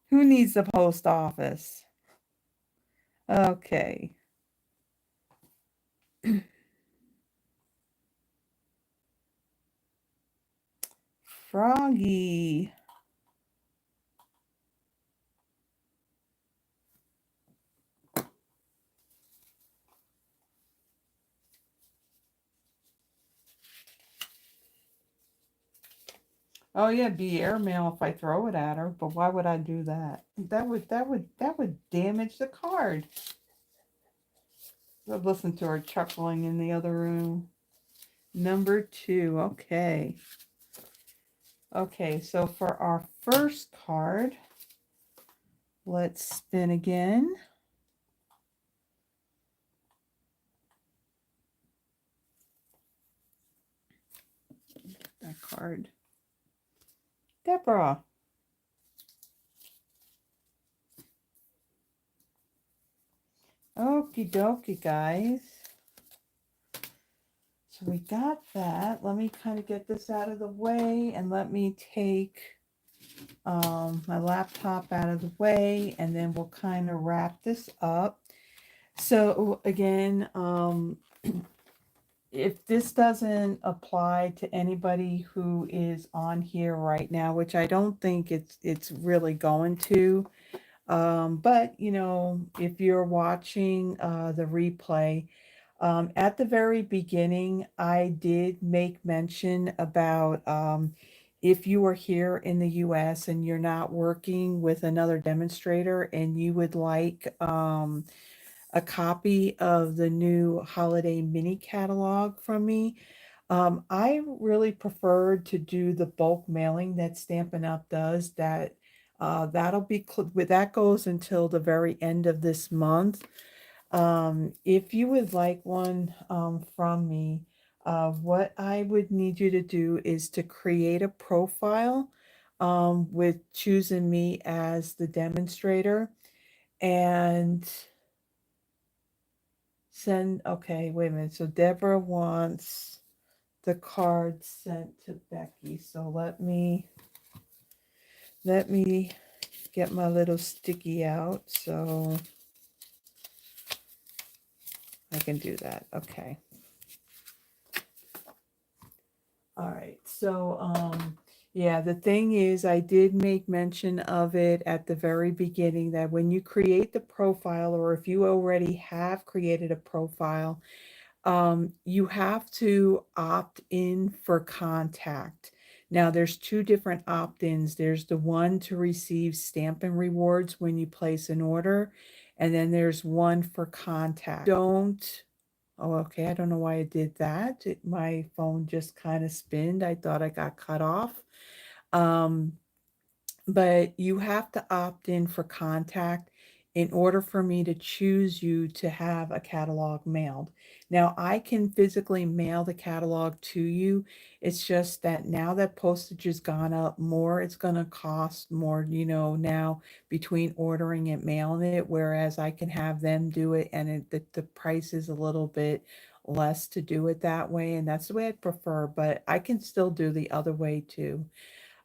Who needs the post office? Okay. Froggy. Oh yeah, be airmail if I throw it at her, but why would I do that? That would damage the card. I've listened to her chuckling in the other room. Number 2, okay. Okay, so for our first card, let's spin again. That card. Deborah. Okie dokie, guys. So we got that. Let me kind of get this out of the way and let me take my laptop out of the way and then we'll kind of wrap this up. So again, if this doesn't apply to anybody who is on here right now, which I don't think it's really going to, but you know, if you're watching the replay, at the very beginning, I did make mention about if you are here in the US and you're not working with another demonstrator and you would like a copy of the new holiday mini catalog from me, I really prefer to do the bulk mailing that Stampin' Up! Does. That'll be that goes until the very end of this month. If you would like one from me, what I would need you to do is to create a profile with choosing me as the demonstrator and send. Okay, wait a minute. So Deborah wants the card sent to Becky. So let me get my little sticky out so I can do that. Okay. All right. So yeah, the thing is I did make mention of it at the very beginning that when you create the profile, or if you already have created a profile, you have to opt in for contact. Now, there's two different opt-ins. There's the one to receive Stampin' Rewards when you place an order, and then there's one for contact. Oh, okay, I don't know why I did that. My phone just kind of spinned. I thought I got cut off. Um, but you have to opt in for contact in order for me to choose you to have a catalog mailed. Now, I can physically mail the catalog to you. It's just that now that postage has gone up more, it's going to cost more, now between ordering and mailing it, whereas I can have them do it and the price is a little bit less to do it that way. And that's the way I prefer, but I can still do the other way too.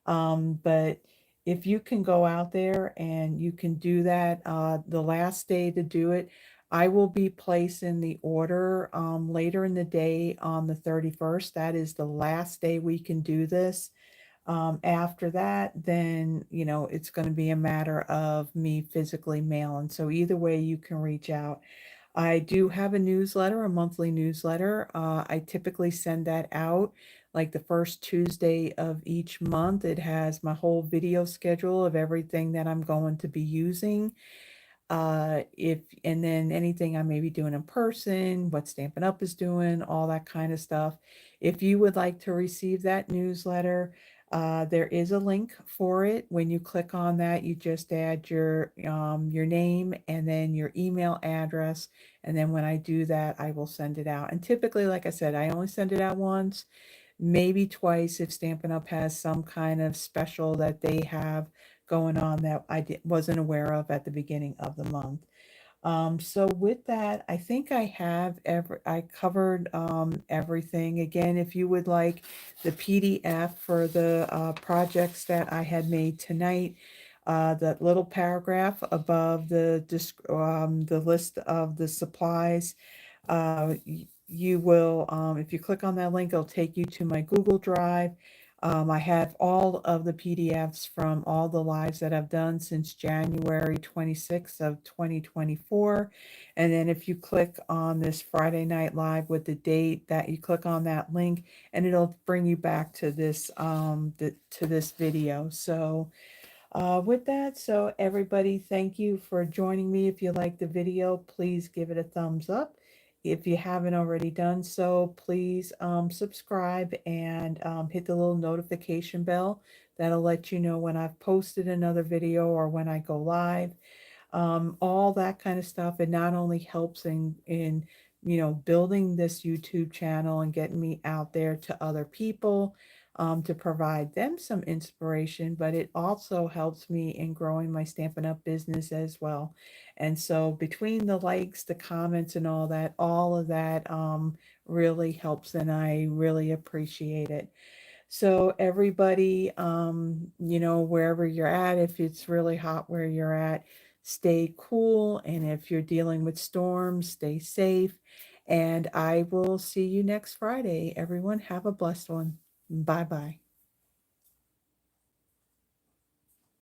But if you can go out there and you can do that, the last day to do it, I will be placing the order later in the day on the 31st. That is the last day we can do this. After that, then, it's going to be a matter of me physically mailing. So either way, you can reach out. I do have a newsletter, a monthly newsletter. I typically send that out like the first Tuesday of each month. It has my whole video schedule of everything that I'm going to be using. If and then anything I may be doing in person, what Stampin' Up! Is doing, all that kind of stuff. If you would like to receive that newsletter, there is a link for it. When you click on that, you just add your name and then your email address. And then when I do that, I will send it out. And typically, like I said, I only send it out once, maybe twice if Stampin' Up! Has some kind of special that they have going on that wasn't aware of at the beginning of the month. So with that, I think I covered everything. Again, if you would like the PDF for the projects that I had made tonight, that little paragraph above the list of the supplies, you will, if you click on that link, it'll take you to my Google Drive. I have all of the PDFs from all the lives that I've done since January 26th of 2024. And then if you click on this Friday Night Live with the date, that you click on that link and it'll bring you back to this video. So with that, so everybody, thank you for joining me. If you like the video, please give it a thumbs up. If you haven't already done so, please subscribe and hit the little notification bell. That'll let you know when I've posted another video or when I go live. All that kind of stuff. It not only helps in building this YouTube channel and getting me out there to other people, to provide them some inspiration, but it also helps me in growing my Stampin' Up! Business as well. And so between the likes, the comments, and all of that really helps, and I really appreciate it. So everybody, wherever you're at, if it's really hot where you're at, stay cool. And if you're dealing with storms, stay safe. And I will see you next Friday. Everyone have a blessed one. Bye-bye.